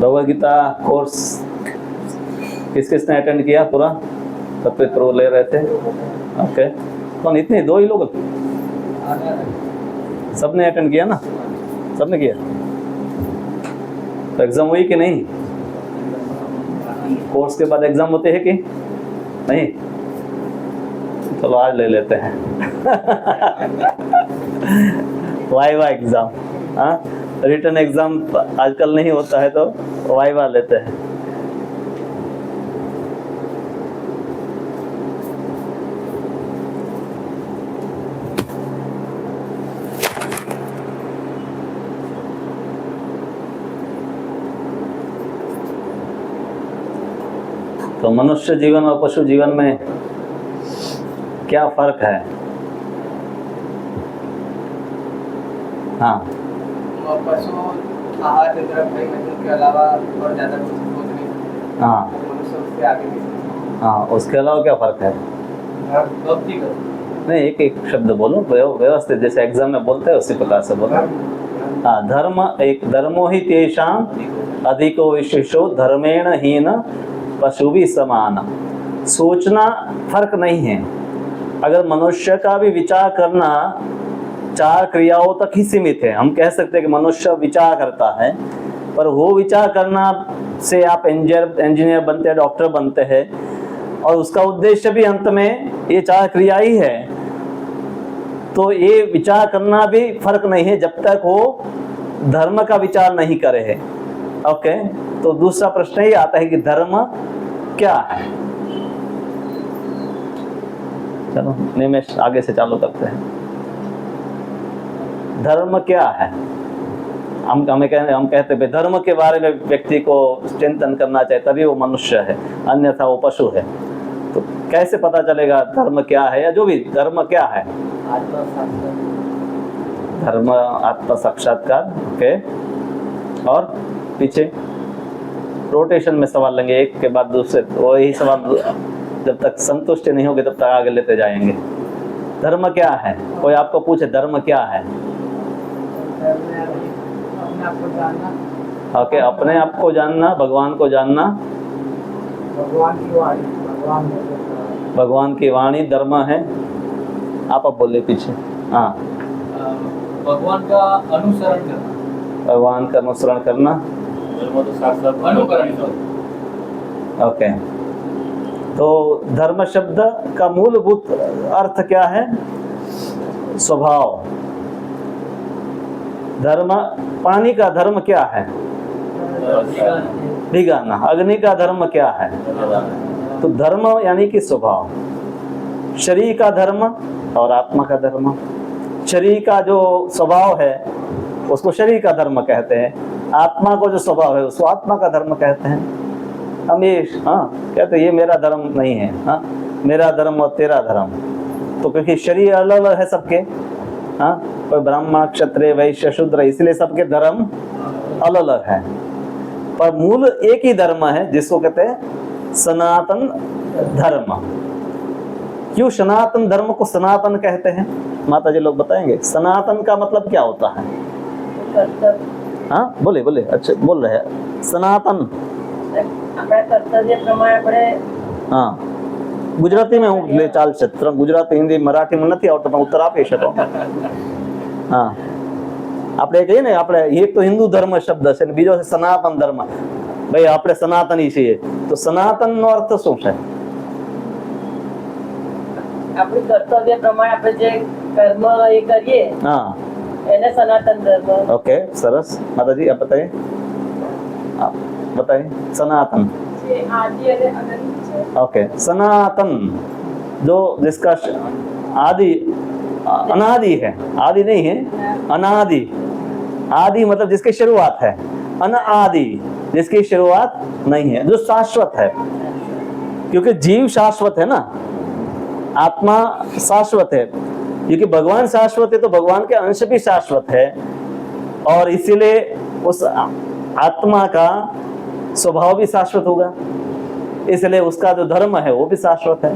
Bhagavad Gita course किस किसने attend किया पूरा? सब प्रो ले रहे थे। ओके, कौन? इतने 2 ही लोग? सबने अटेंड किया ना? सबने किया? तो एग्जाम हुई कि नहीं? कोर्स के बाद एग्जाम होते हैं कि नहीं? चलो आज ले लेते हैं वाइवा एग्जाम। हाँ, रिटर्न एग्जाम आजकल नहीं होता है तो वाइवा लेते हैं। तो मनुष्य जीवन और पशु जीवन में क्या फर्क है? हाँ, पशु आहार की तरफ के अलावा और ज्यादा कुछ सोच नहीं। हाँ, मनुष्य उससे आगे नहीं। हाँ, उसके अलावा क्या फर्क है? नहीं, एक एक शब्द बोलो व्यवस्थित, जैसे एग्जाम में बोलते हैं उसी प्रकार से बोलो। हाँ, धर्म एक धर्मो ही तेषाम अधिको विशेषो धर्मेण हीन पशु भी समान। सोचना फर्क नहीं है। अगर मनुष्य का भी विचार करना 4 क्रियाओं तक ही सीमित है। हम कह सकते हैं कि मनुष्य विचार करता है, पर वो विचार करना से आप इंजीनियर बनते हैं, डॉक्टर बनते हैं, और उसका उद्देश्य भी अंत में ये 4 क्रिया ही है। तो ये विचार करना भी फर्क नहीं है जब तक वो धर्म का विचार नहीं करे है। ओके, तो दूसरा प्रश्न ये आता है कि धर्म क्या है? चलो निमेश आगे से चालू करते हैं। धर्म क्या है? हम कहते हैं धर्म के बारे में व्यक्ति को चिंतन करना चाहिए, तभी वो मनुष्य है, अन्यथा वो पशु है। तो कैसे पता चलेगा धर्म क्या है, या जो भी धर्म क्या है? धर्म आत्म साक्षात्कार। ओके, और पीछे रोटेशन में सवाल लेंगे, एक के बाद दूसरे, वही सवाल जब तक संतुष्ट नहीं होगे तब तक आगे लेते जाएंगे। धर्म क्या है? कोई आपको पूछे धर्म क्या है? ओके, अपने आप को जानना, भगवान को जानना, भगवान की वाणी धर्म है। आप बोले पीछे। हाँ, भगवान का अनुसरण करना, भगवान का अनुसरण करना, अनुकरण। ओके, तो धर्म शब्द का मूलभूत अर्थ क्या है? स्वभाव। धर्म, पानी का धर्म क्या है? भिगाना। अग्नि का धर्म क्या है? तो धर्म यानी कि स्वभाव। शरीर का धर्म और आत्मा का धर्म। शरीर का जो स्वभाव है उसको शरीर का धर्म कहते हैं, आत्मा को जो स्वभाव है उसको आत्मा का धर्म कहते हैं। हम ये कहते हैं ये मेरा धर्म नहीं है, हाँ, मेरा धर्म और तेरा धर्म। तो क्योंकि शरीर अलग अलग है सबके, हाँ, कोई ब्राह्मण क्षत्रिय वैश्य शूद्र, इसलिए सबके धर्म अलग अलग है, पर मूल एक ही धर्म है जिसको कहते हैं सनातन धर्म। क्यों सनातन धर्म को सनातन कहते हैं? माता जी लोग बताएंगे सनातन का मतलब क्या होता है? हाँ, बोले बोले, अच्छे बोल रहे हैं। सनातन हाँ, गुजराती में हूँ ले चाल छत्र, गुजराती हिंदी मराठी में नहीं आवड़ता, उत्तर आपी શકો। हाँ, આપણે કહીએ ને, આપણે એક તો હિન્દુ ધર્મ શબ્દ છે ને બીજો છે સનાતન ધર્મ। ભાઈ આપણે સનાતની છીએ, તો સનાતન નો અર્થ શું છે? આપણી કર્તવ્ય પ્રમાણે આપણે જે કર્મ એ કરીએ, हाँ, એને સનાતન ધર્મ। ओके, सरस। माताजी आप बताइए, आप बताइए सनातन। ओके, सनातन जो जिसका आदि अनादि है, आदि नहीं है, अनादि। आदि मतलब जिसकी शुरुआत है, अनादि जिसकी शुरुआत नहीं है, जो शाश्वत है। क्योंकि जीव शाश्वत है ना, आत्मा शाश्वत है। क्योंकि भगवान शाश्वत है तो भगवान के अंश भी शाश्वत है, और इसीलिए उस आत्मा का स्वभाव भी शाश्वत होगा, इसलिए उसका जो धर्म है वो भी शाश्वत है।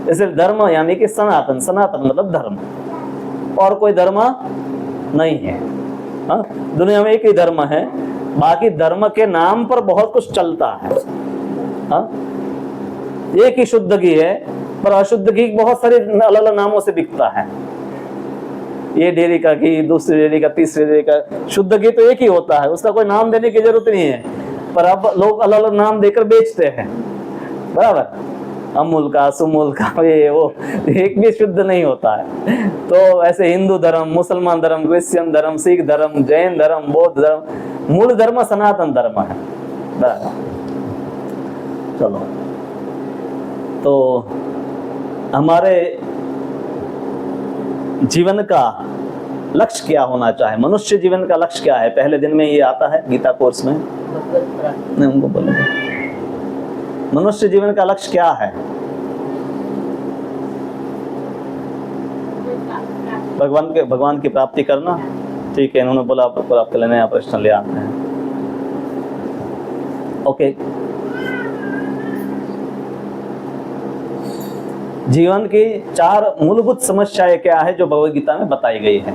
इसलिए धर्म यानी कि सनातन। सनातन मतलब धर्म, और कोई धर्म नहीं है। हाँ, दुनिया में एक ही धर्म है, बाकी धर्म के नाम पर बहुत कुछ चलता है। हाँ? एक ही शुद्ध घी है पर अशुद्ध घी बहुत सारे अलग अलग नामों से बिकता है। ये डेयरी का घी, दूसरी डेयरी का, तीसरी डेयरी का। शुद्ध घी तो एक ही होता है, उसका कोई नाम देने की जरूरत नहीं है, पर अब लोग अलग अलग नाम देकर बेचते हैं। बराबर, अमूल का, सुमूल का, ये वो, एक भी शुद्ध नहीं होता है। तो ऐसे हिंदू धर्म, मुसलमान धर्म, क्रिश्चियन धर्म, सिख धर्म, जैन धर्म, बौद्ध धर्म, मूल धर्म सनातन धर्म है। बराबर। चलो, तो हमारे जीवन का लक्ष्य क्या होना चाहिए? मनुष्य जीवन का लक्ष्य क्या है? पहले दिन में ये आता है गीता कोर्स में, नहीं उनको बोलेंगे मनुष्य जीवन का लक्ष्य क्या है? भगवान की प्राप्ति करना। ठीक है, इन्होंने बोला आपके लिए नया प्रश्न ले आते हैं। ओके, जीवन की 4 मूलभूत समस्याएं क्या है जो भगवद गीता में बताई गई है?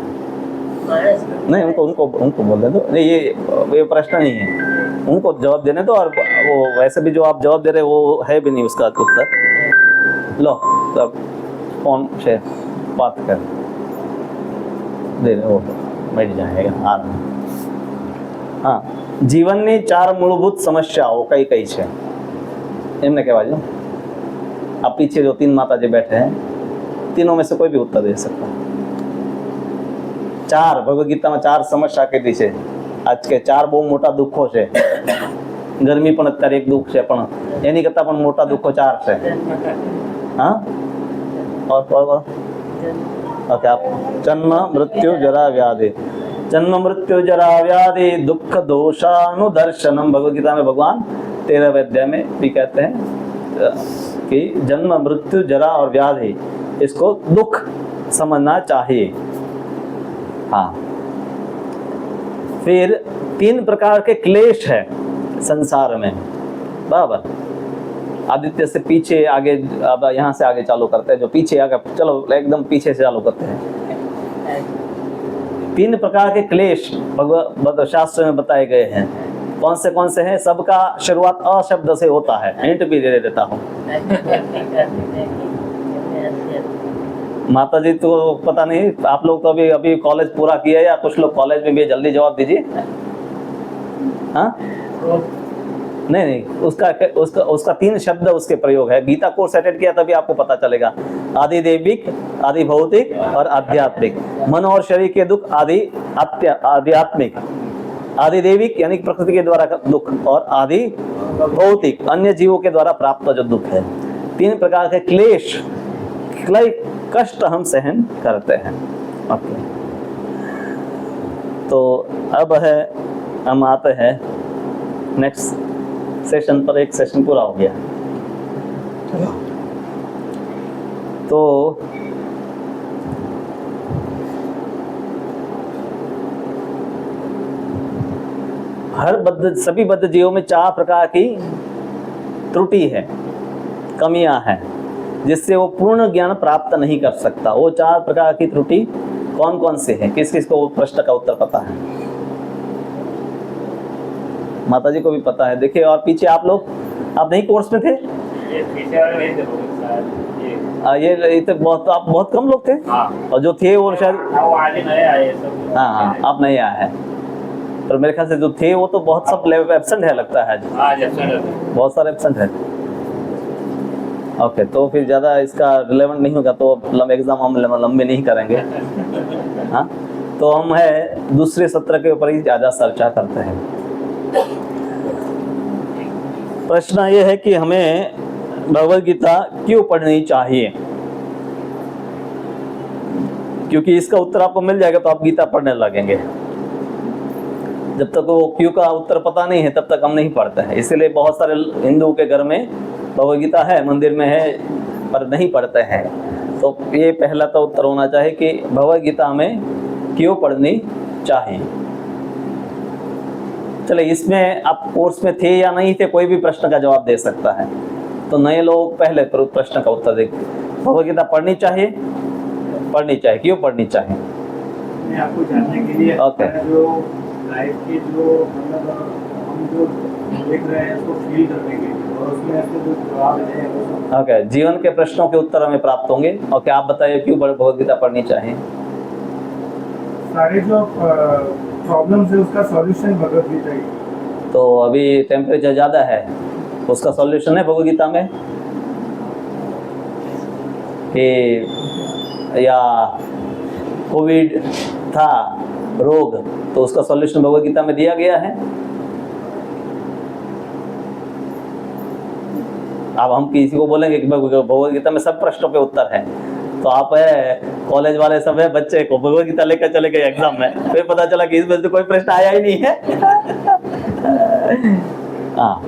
नहीं, उनको बोल दो। नहीं, ये प्रश्न नहीं है, उनको जवाब देने दो। और वो वैसे भी जो आप जवाब दे रहे वो है भी नहीं उसका उत्तर। लो, तब फोन से बात कर दे रहे हो, बैठ जाएगा आ रहा। हाँ, જીવનની 4 મૂળભૂત સમસ્યાઓ કઈ કઈ છે એમને કહેવા જો। आप पीछे जो 3 माताजी बैठे हैं, तीनों में से कोई भी उत्तर दे सकता है। 4 भगवद गीता में 4 समस्या कही છે। आज के 4 બહુ મોટા દુઃખો છે। ગરમી પણ અત્યારે એક દુઃખ છે, પણ એની કરતા પણ મોટા દુઃખો 4 છે। हाँ, और ओके, आप जन्म मृत्यु जरा व्याधि, जन्म मृत्यु जरा व्याधि दुख दोषानुदर्शनम। भगवद गीता में भगवान 13वें अध्याय में भी कहते हैं कि जन्म मृत्यु जरा और व्याधि, इसको दुख समझना चाहिए। हाँ, फिर 3 प्रकार के क्लेश है संसार में। बराबर, आदित्य से पीछे आगे, अब यहाँ से आगे चालू करते हैं, जो पीछे आगे, चलो एकदम पीछे से चालू करते हैं। 3 प्रकार के क्लेश भगवत शास्त्र में बताए गए हैं। कौन से हैं? सबका शुरुआत अ शब्द से होता है। हिंट भी दे देता हूँ। माता जी तो पता नहीं, आप लोग तो अभी कॉलेज पूरा किया या कुछ लोग कॉलेज में भी, जल्दी जवाब दीजिए। हाँ, नहीं, उसका 3 शब्द उसके प्रयोग है। गीता कोर्स अटेंड किया तभी आपको पता चलेगा। आदि दैविक, आदि भौतिक और आध्यात्मिक। मन और शरीर के दुख आदि आध्यात्मिक, आदि दैविक यानी प्रकृति के द्वारा दुख, और आदि भौतिक अन्य जीवों के द्वारा प्राप्त जो दुख है। 3 प्रकार के क्लेश, कष्ट हम सहन करते हैं। ओके, तो अब है, हम आते हैं नेक्स्ट सेशन पर। एक सेशन पूरा हो गया। तो सभी बद्ध जीवों में 4 प्रकार की त्रुटि है, कमियां हैं, जिससे वो पूर्ण ज्ञान प्राप्त नहीं कर सकता। वो 4 प्रकार की त्रुटि कौन कौन से हैं? किस किस को वो प्रश्न का उत्तर पता है? माता जी को भी पता है। देखिए, और पीछे आप लोग, आप नहीं कोर्स में थे? ये तो बहुत कम लोग थे। और जो थे वो शायद, हाँ, आप नहीं आए हैं, पर मेरे ख्याल से जो थे वो तो बहुत सब एब्सेंट है लगता है। बहुत सारे एब्सेंट है। ओके, तो फिर ज़्यादा इसका रिलेवेंट नहीं होगा, तो एग्जाम हम लंबे नहीं करेंगे। हाँ, तो हम है दूसरे सत्र के ऊपर ही ज़्यादा चर्चा करते हैं। प्रश्न ये है कि हमें भगवद गीता क्यों पढ़नी चाहिए? क्योंकि इसका उत्तर आपको मिल जाएगा तो आप गीता पढ़ने लगेंगे। जब तक वो क्यों का उत्तर पता नहीं है तब तक हम नहीं पढ़ते हैं। इसीलिए बहुत सारे हिंदुओं के घर में भगवद गीता है, मंदिर में है, पर नहीं पढ़ते हैं। तो ये पहला तो उत्तर होना चाहिए कि भगवद गीता हमें क्यों पढ़नी चाहिए। चले, इसमें आप कोर्स में थे या नहीं थे, कोई भी प्रश्न का जवाब दे सकता है। तो नए लोग पहले प्रश्न का उत्तर दें। भगवद गीता पढ़नी चाहिए? पढ़नी चाहिए। क्यों पढ़नी चाहिए? आपको जानने के लिए ओके, जो लाइफ की जो मतलब हम जो देख रहे हैं उसको फील करने के लिए, और उसमें ऐसे जो जवाब है वो सब ओके, जीवन के प्रश्नों के उत्तर हमें प्राप्त होंगे। ओके, आप बताइए क्यों भगवद गीता पढ़नी चाहिए? सारे जो प्रॉब्लम्स है उसका सॉल्यूशन भगवद गीता ही। तो अभी टेम्परेचर ज़्यादा है, उसका सॉल्यूशन है भगवद गीता में? कि या कोविड था रोग, तो उसका सॉल्यूशन भगवद गीता में दिया गया है? अब हम किसी को बोलेंगे कि भगवद गीता में सब प्रश्नों के उत्तर हैं, तो आप है कॉलेज वाले सब है बच्चे को भगवद गीता लेकर चले गए एग्जाम में, फिर पता चला कि इसमें तो कोई प्रश्न आया ही नहीं है। हाँ,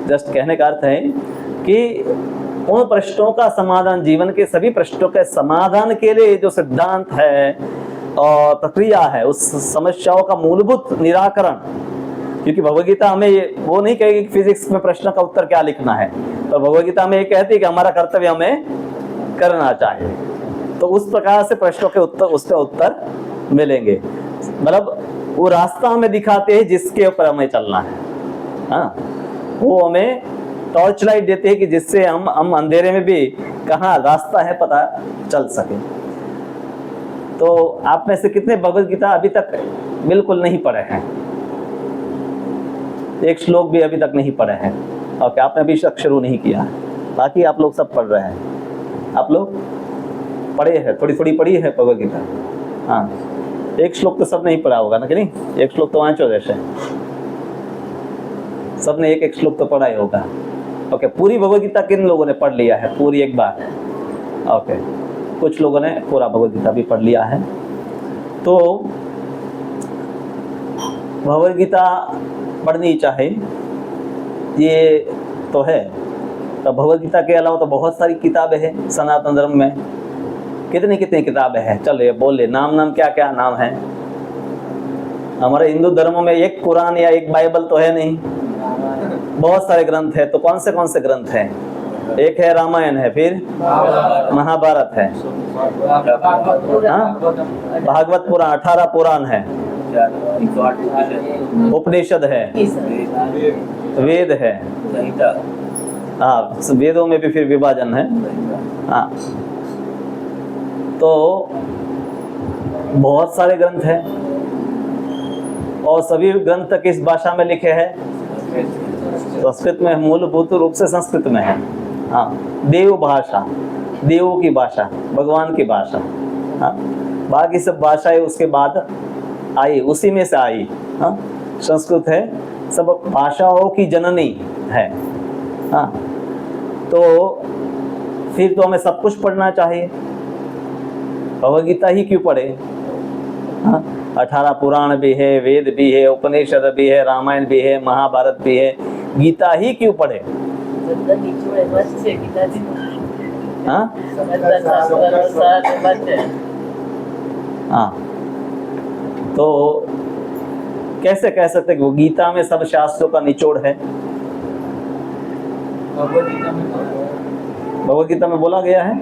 जस्ट कहने का अर्थ है कि उन प्रश्नों का समाधान, जीवन के सभी प्रश्नों के समाधान के लिए जो सिद्धांत है और प्रक्रिया है, उस समस्याओं का मूलभूत निराकरण, क्योंकि भगवद गीता हमें ये वो नहीं कहेगी कि फिजिक्स में प्रश्न का उत्तर क्या लिखना है, तो भगवद गीता हमें ये कहती है कि हमारा कर्तव्य हमें करना चाहिए। तो उस प्रकार से प्रश्नों के उत्तर, उसके उत्तर मिलेंगे। मतलब वो रास्ता हमें दिखाते हैं जिसके ऊपर हमें चलना है। हाँ, वो हमें टॉर्च लाइट देते हैं कि जिससे हम अंधेरे में भी कहाँ रास्ता है पता चल सके। तो आप में से कितने भगवद गीता अभी तक बिल्कुल नहीं पढ़े हैं? एक श्लोक भी अभी तक नहीं पढ़े हैं, और क्या आपने अभी तक शुरू नहीं किया है? बाकी आप लोग सब पढ़ रहे हैं, आप लोग पढ़े हैं, थोड़ी थोड़ी पढ़ी है भगवद गीता। हाँ, एक श्लोक तो सब नहीं पढ़ा होगा ना, कि नहीं? एक श्लोक तो वांचो जैसे सबने एक एक श्लोक तो पढ़ा ही होगा। ओके, पूरी भगवद गीता किन लोगों ने पढ़ लिया है पूरी एक बार? ओके, कुछ लोगों ने पूरा भगवद गीता भी पढ़ लिया है। तो भगवद गीता पढ़नी चाहिए, ये तो है। तो भगवद गीता के अलावा तो बहुत सारी किताबें हैं सनातन धर्म में। कितनी कितनी किताबें हैं? चलो बोले नाम क्या क्या नाम है? हमारे हिंदू धर्म में एक कुरान या एक बाइबल तो है नहीं, बहुत सारे ग्रंथ है। तो कौन से ग्रंथ हैं? एक है रामायण है, फिर महाभारत है, भागवत पुराण, 18 पुराण है, उपनिषद है, वेद है। हाँ, वेदों में भी फिर विभाजन है। हाँ, तो बहुत सारे ग्रंथ हैं, और सभी ग्रंथ किस भाषा में लिखे हैं? संस्कृत में, मूलभूत रूप से संस्कृत में है। हाँ, देव भाषा, देवों की भाषा, भगवान की भाषा। हाँ, बाकी सब भाषाएं उसके बाद आई, उसी में से आई। हाँ, संस्कृत है, सब भाषाओं की जननी है। हाँ, तो फिर तो हमें सब कुछ पढ़ना चाहिए, भगवद गीता ही क्यों पढ़े? हाँ, 18 पुराण भी है, वेद भी है, उपनिषद भी है, रामायण भी है, महाभारत भी है, गीता ही क्यों पढ़े? हाँ? हाँ, तो कैसे कह सकते कि वो गीता में सब शास्त्रों का निचोड़ है? भगवद गीता में बोला गया है?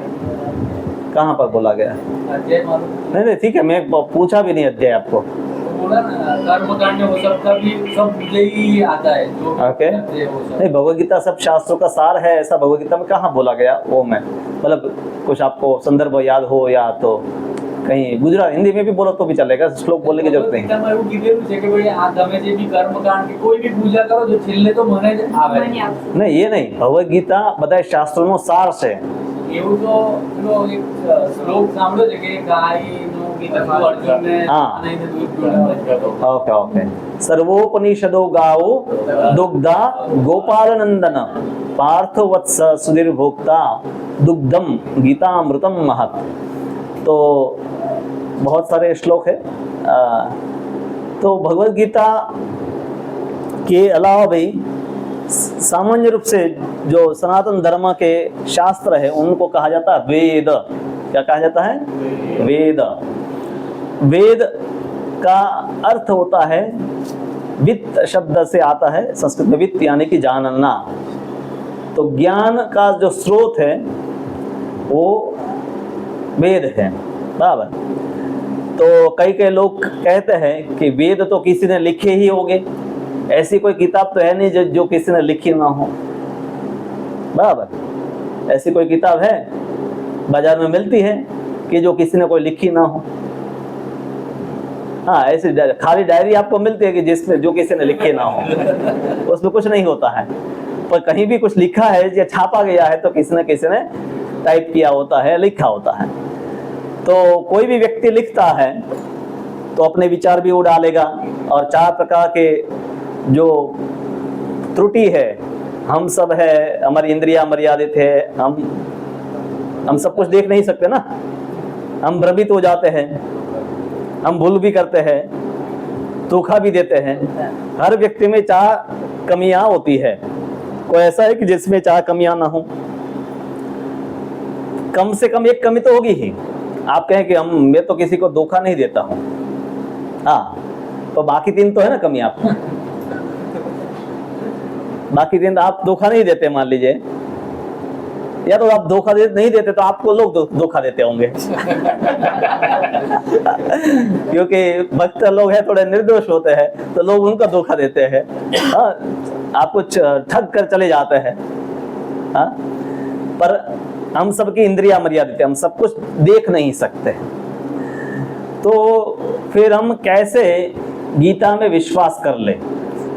कहाँ पर बोला गया है? नहीं, ठीक है, मैं पूछा भी नहीं अध्याय आपको। कर्मकांड वो सब का भी सब मुझे ही आता है जो ओके, नहीं, भगवद गीता सब शास्त्रों का सार है, ऐसा भगवद गीता में कहाँ बोला गया? वो मैं मतलब कुछ आपको संदर्भ याद हो, या तो कहीं गुजरात हिंदी में भी बोलो तो भी चलेगा, श्लोक बोलने की जरूरत नहीं। कोई भी पूजा करो जो छिलने तो मने आवे नहीं, ये नहीं, भगवद गीता बताए शास्त्रों नो सार से। એવું તો પેલો એક શ્લોક સાંભળ્યો છે કે ગાયનું ગીત અર્જુન ને આનંદ દૂધ પીવડાવે. ओके, सर्वोपनिषदो गावो दुग्धा गोपाल नंदन पार्थ वत्स सुधीर भोक्ता दुग्धम गीतामृतम महत। तो बहुत सारे श्लोक है। तो भगवद गीता के अलावा भी सामान्य रूप से जो सनातन धर्म के शास्त्र है उनको कहा जाता है वेद। क्या कहा जाता है? वेद। वेद का अर्थ होता है, वित्त शब्द से आता है, संस्कृत में वित्त यानी कि जानना। तो ज्ञान का जो स्रोत है वो वेद है, बराबर। तो कई कई लोग कहते हैं कि वेद तो किसी ने लिखे ही होंगे, ऐसी कोई किताब तो है नहीं जो किसी ने लिखी ना हो। बराबर, ऐसी कोई किताब है बाजार में मिलती है कि जो किसी ने कोई लिखी ना हो? हाँ, ऐसी खाली डायरी आपको मिलती है कि जिसमें जो किसी ने लिखी ना हो, उसमें कुछ नहीं होता है। पर कहीं भी कुछ लिखा है या छापा गया है तो किसी ने टाइप किया होता है, लिखा होता है। तो कोई भी व्यक्ति लिखता है तो अपने विचार भी वो डालेगा, और 4 प्रकार के जो त्रुटि है, हम सब है, हमारी इंद्रिया मर्यादित है, हम सब कुछ देख नहीं सकते ना, हम भ्रमित हो जाते हैं, हम भूल भी करते हैं, धोखा भी देते हैं। हर व्यक्ति में 4 कमियां होती है। कोई ऐसा है कि जिसमें 4 कमियां ना हो? कम से कम एक कमी तो होगी ही। आप कहें कि मैं तो किसी को धोखा नहीं देता हूं, हाँ, तो बाकी 3 तो है ना कमी आपको। बाकी 3 आप धोखा नहीं देते मान लीजिए, या तो आप धोखा नहीं देते तो आपको लोग धोखा देते होंगे। क्योंकि भक्त लोग हैं, थोड़े निर्दोष होते हैं, तो लोग उनका धोखा देते हैं, हाँ, आपको ठग कर चले जाते हैं। हाँ, पर हम सबकी इंद्रिया मर्यादित है, हम सब कुछ देख नहीं सकते। तो फिर हम कैसे गीता में विश्वास कर ले?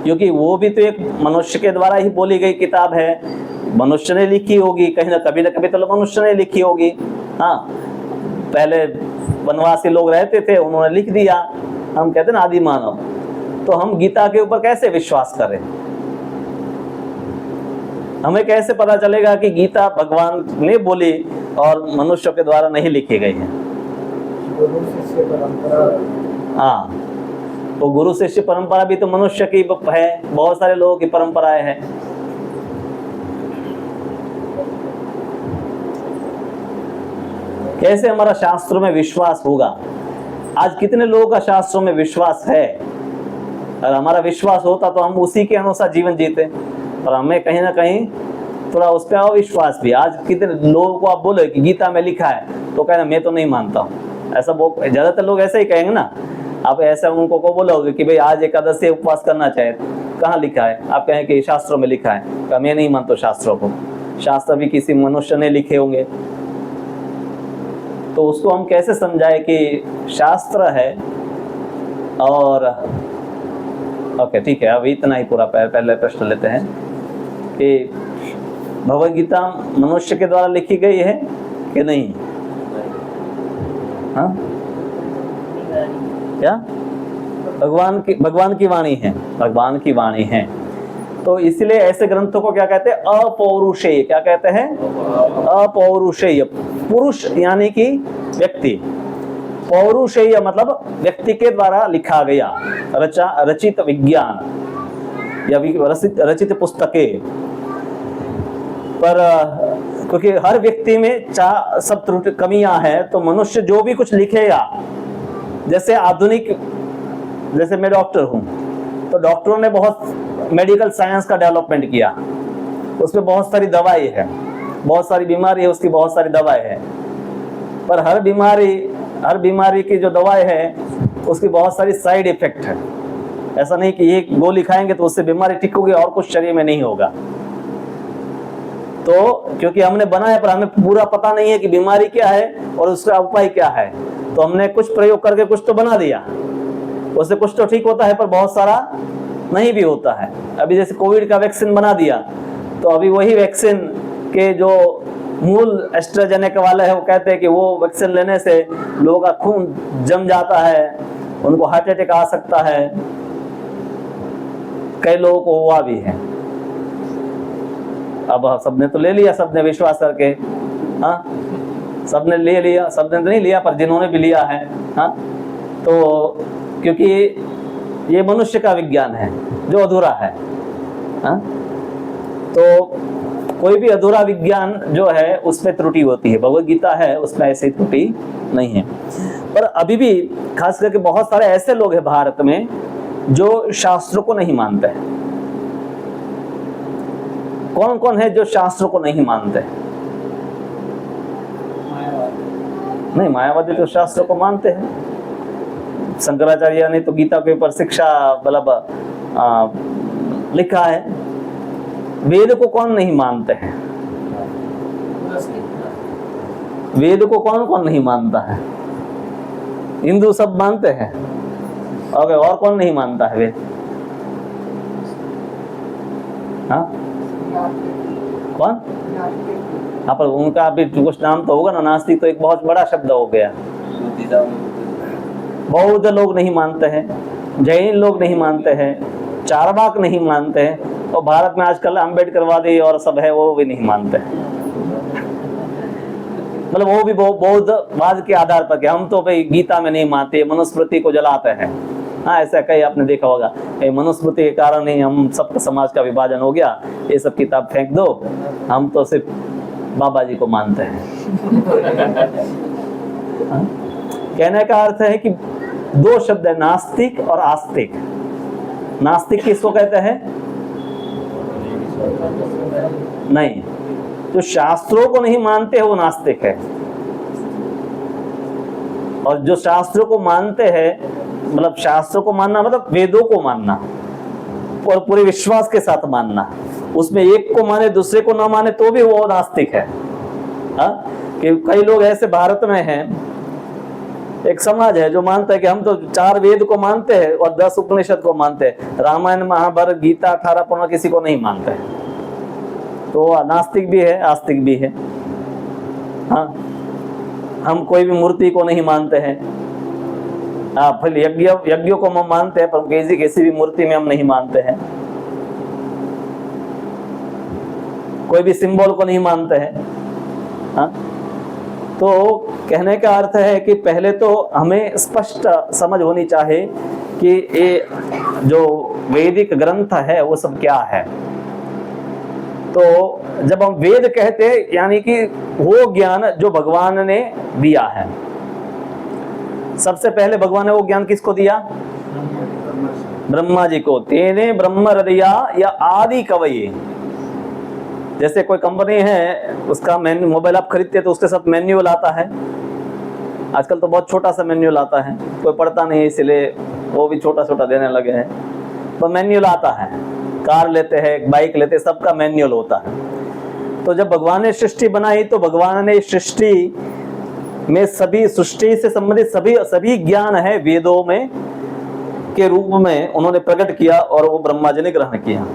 क्योंकि वो भी तो एक मनुष्य के द्वारा ही बोली गई किताब है, मनुष्य ने लिखी होगी, कहीं ना कभी तो मनुष्य ने लिखी होगी। हाँ, पहले वनवासी लोग रहते थे, उन्होंने लिख दिया। हम कहते हैं ना आदि मानव, तो हम गीता के ऊपर कैसे विश्वास करें? हमें कैसे पता चलेगा कि गीता भगवान ने बोली और मनुष्य के द्वारा नहीं लिखी गई है? हाँ, तो गुरु शिष्य परंपरा भी तो मनुष्य की है, बहुत सारे लोगों की परंपराएं हैं। कैसे हमारा शास्त्रों में विश्वास होगा? आज कितने लोगों का शास्त्रों में विश्वास है? अगर हमारा विश्वास होता तो हम उसी के अनुसार जीवन जीते, और हमें कहीं ना कहीं थोड़ा उस पर अविश्वास भी। आज कितने लोगों को आप बोले कि गीता में लिखा है तो कहना मैं तो नहीं मानता हूँ, ऐसा ज्यादातर लोग ऐसे ही कहेंगे ना। आप ऐसा उनको को बोलोगे कि भाई आज एकादशी उपवास करना चाहिए, कहाँ लिखा है? आप कहें कि शास्त्रों में लिखा है। मैं नहीं मानता शास्त्रों को, शास्त्र भी किसी मनुष्य ने लिखे होंगे। तो उसको हम कैसे समझाए कि शास्त्र है? और ओके, ठीक है, अभी इतना ही पूरा पहले प्रश्न लेते हैं कि भगवद गीता मनुष्य के द्वारा लिखी गई है कि नहीं? हाँ, क्या भगवान की वाणी है, भगवान की वाणी है। तो इसलिए ऐसे ग्रंथों को क्या कहते हैं? अपौरुषेय। क्या कहते हैं? अपौरुषेय। पुरुष यानी कि व्यक्ति, पौरुषेय मतलब व्यक्ति के द्वारा लिखा गया, रचित विज्ञान या रचित पुस्तकें। पर क्योंकि हर व्यक्ति में सब त्रुटि कमियां हैं, तो मनुष्य जो भी कुछ लिखेगा, जैसे आधुनिक, जैसे मैं डॉक्टर हूं, तो डॉक्टरों ने बहुत मेडिकल साइंस का डेवलपमेंट किया, उसमें बहुत सारी दवाई है, बहुत सारी बीमारी है, उसकी बहुत सारी दवाई है। पर हर बीमारी की जो दवाई है उसकी बहुत सारी साइड इफेक्ट है। ऐसा नहीं कि ये गोली खाएंगे तो उससे बीमारी ठीक होगी और कुछ शरीर में नहीं होगा। तो क्योंकि हमने बनाया पर हमें पूरा पता नहीं है कि बीमारी क्या है और उसका उपाय क्या है, तो हमने कुछ प्रयोग करके कुछ तो बना दिया, उससे कुछ तो ठीक होता है पर बहुत सारा नहीं भी होता है। अभी जैसे कोविड का वैक्सीन बना दिया, तो अभी वही वैक्सीन के जो मूल एस्ट्राजेनेका वाले है वो कहते हैं कि वो वैक्सीन लेने से लोगों का खून जम जाता है, उनको हार्ट अटैक आ सकता है, कई लोगों को हुआ भी है। अब सबने तो ले लिया, सबने विश्वास करके, हाँ, सबने ले लिया, सबने तो नहीं लिया पर जिन्होंने भी लिया है, हाँ, तो क्योंकि ये मनुष्य का विज्ञान है जो अधूरा है, हाँ, तो कोई भी अधूरा विज्ञान जो है उसमें त्रुटि होती है। भगवद गीता है उसमें ऐसी त्रुटि नहीं है। पर अभी भी खास करके बहुत सारे ऐसे लोग हैं भारत में जो शास्त्रों को नहीं मानते हैं। कौन कौन है जो शास्त्रों को नहीं मानते? नहीं, मायावादी तो शास्त्रों को मानते हैं। शंकराचार्य ने तो गीता के ऊपर शिक्षा मतलब लिखा है। वेद को कौन नहीं मानते हैं? वेद को कौन कौन नहीं मानता है? हिंदू सब मानते हैं, और कौन नहीं मानता है वेद? हाँ, कौन? हाँ, पर उनका भी कुछ नाम तो होगा ना। नास्तिक तो एक बहुत बड़ा शब्द हो गया। बौद्ध लोग नहीं मानते हैं, जैन लोग नहीं मानते हैं, चारवाक नहीं मानते हैं, और भारत में आजकल अम्बेडकरवादी और सब है वो भी नहीं मानते हैं। मतलब वो भी बौद्धवाद के आधार पर कि हम तो भाई गीता में नहीं मानते, मनुस्मृति को जलाते हैं। हाँ, ऐसा कई आपने देखा होगा, मनुस्मृति के कारण ही हम सबका समाज का विभाजन हो गया, ये सब किताब फेंक दो, हम तो सिर्फ बाबा जी को मानते हैं। हाँ? कहने का अर्थ है कि दो शब्द है, नास्तिक और आस्तिक। नास्तिक किसको कहते हैं? नहीं, जो शास्त्रों को नहीं मानते हैं वो नास्तिक है, और जो शास्त्रों को मानते हैं, मतलब शास्त्रों को मानना मतलब वेदों को मानना और पूरे विश्वास के साथ मानना, उसमें एक को माने दूसरे को ना माने तो भी वो नास्तिक है। हाँ? कि कई लोग ऐसे भारत में हैं, एक समाज है जो मानता है कि हम तो 4 वेद को मानते हैं और 10 उपनिषद को मानते हैं, रामायण महाभारत गीता 18 पुराण किसी को नहीं मानते हैं। तो नास्तिक भी है, आस्तिक भी है। हाँ, हम कोई भी मूर्ति को नहीं मानते हैं। हाँ, फिर यज्ञों को हम मानते हैं, पर किसी भी मूर्ति में हम नहीं मानते हैं। कोई भी सिंबल को नहीं मानते हैं। हाँ? तो कहने का अर्थ है कि पहले तो हमें स्पष्ट समझ होनी चाहिए कि ये जो वैदिक ग्रंथ है वो सब क्या है। तो जब हम वेद कहते हैं यानी कि वो ज्ञान जो भगवान ने दिया है। सबसे पहले भगवान ने वो ज्ञान किसको दिया? ब्रह्मा जी को। तेने ब्रह्म हृदया या आदि कवये। जैसे कोई कंपनी है, उसका मोबाइल आप खरीदते हैं तो उसके साथ मैन्युअल आता है। आजकल तो बहुत छोटा सा मैन्युअल आता है, कोई पढ़ता नहीं, इसलिए वो भी छोटा छोटा देने लगे हैं। तो मैन्युअल आता है, कार लेते हैं, बाइक लेते हैं, सबका मैन्युअल होता है। तो जब भगवान ने सृष्टि बनाई तो भगवान ने सृष्टि में सभी सृष्टि से संबंधित सभी ज्ञान है वेदों में के रूप में उन्होंने प्रकट किया, और वो ब्रह्मा जी ने ग्रहण किया।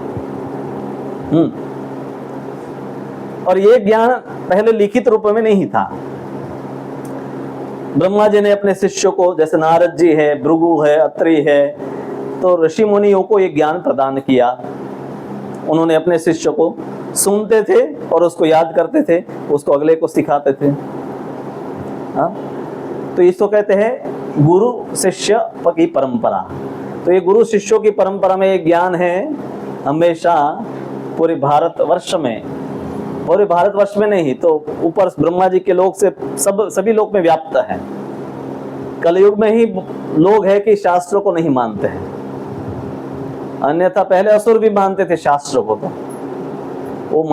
और ये ज्ञान पहले लिखित रूप में नहीं था। ब्रह्मा जी ने अपने शिष्यों को, जैसे नारद जी है, भृगु है, अत्रि है, तो ऋषि मुनियों को ये ज्ञान प्रदान किया। उन्होंने अपने शिष्यों को सुनते थे और उसको याद करते थे, उसको अगले को सिखाते थे। हाँ? तो इसको कहते हैं गुरु शिष्य की परंपरा। तो ये गुरु शिष्यों की परंपरा में ये ज्ञान है हमेशा पूरे भारतवर्ष में, पूरे भारतवर्ष में नहीं तो ऊपर ब्रह्मा जी के लोक से सभी लोक में व्याप्त है। कलयुग में ही लोग है कि शास्त्रों को नहीं मानते हैं, अन्यथा पहले असुर भी मानते थे शास्त्रों को। तो वो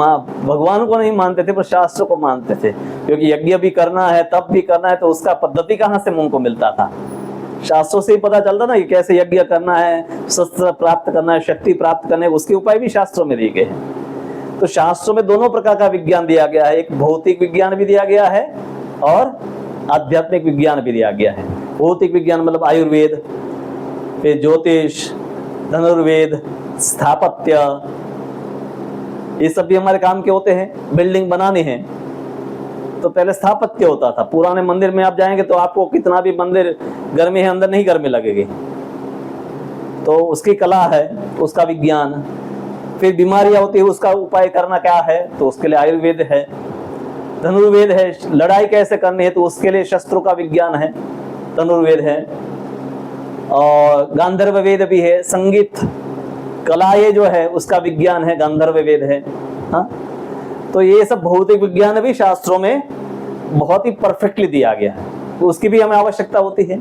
भगवान को नहीं मानते थे पर शास्त्रों को मानते थे, क्योंकि यज्ञ भी करना है, तप भी करना है, तो उसका पद्धति कहाँ से मुंह को मिलता था? शास्त्रों से ही पता चलता ना कि कैसे यज्ञ करना है, शस्त्र प्राप्त करना है, शक्ति प्राप्त करना है, उसके उपाय भी शास्त्रों में दिए गए हैं। तो शास्त्रों में दोनों प्रकार का विज्ञान दिया गया है, एक भौतिक विज्ञान भी दिया गया है और आध्यात्मिक विज्ञान भी दिया गया है। भौतिक विज्ञान मतलब आयुर्वेद, फिर ज्योतिष, धनुर्वेद, स्थापत्य, ये सब भी हमारे काम के होते हैं। बिल्डिंग बनाने हैं तो पहले स्थापत्य होता था। पुराने मंदिर में आप जाएंगे तो आपको कितना भी मंदिर गर्मी है, अंदर नहीं गर्मी लगेगी, तो उसकी कला है, उसका विज्ञान। फिर बीमारियां होती है, उसका उपाय करना क्या है, तो उसके लिए आयुर्वेद है। धनुर्वेद है, लड़ाई कैसे करनी है तो उसके लिए शस्त्रों का विज्ञान है, धनुर्वेद है। और गांधर्व वेद भी है, संगीत कला ये जो है उसका विज्ञान है, गांधर्व वेद है। हाँ, तो ये सब भौतिक विज्ञान भी शास्त्रों में बहुत ही परफेक्टली दिया गया है, तो उसकी भी हमें आवश्यकता होती है।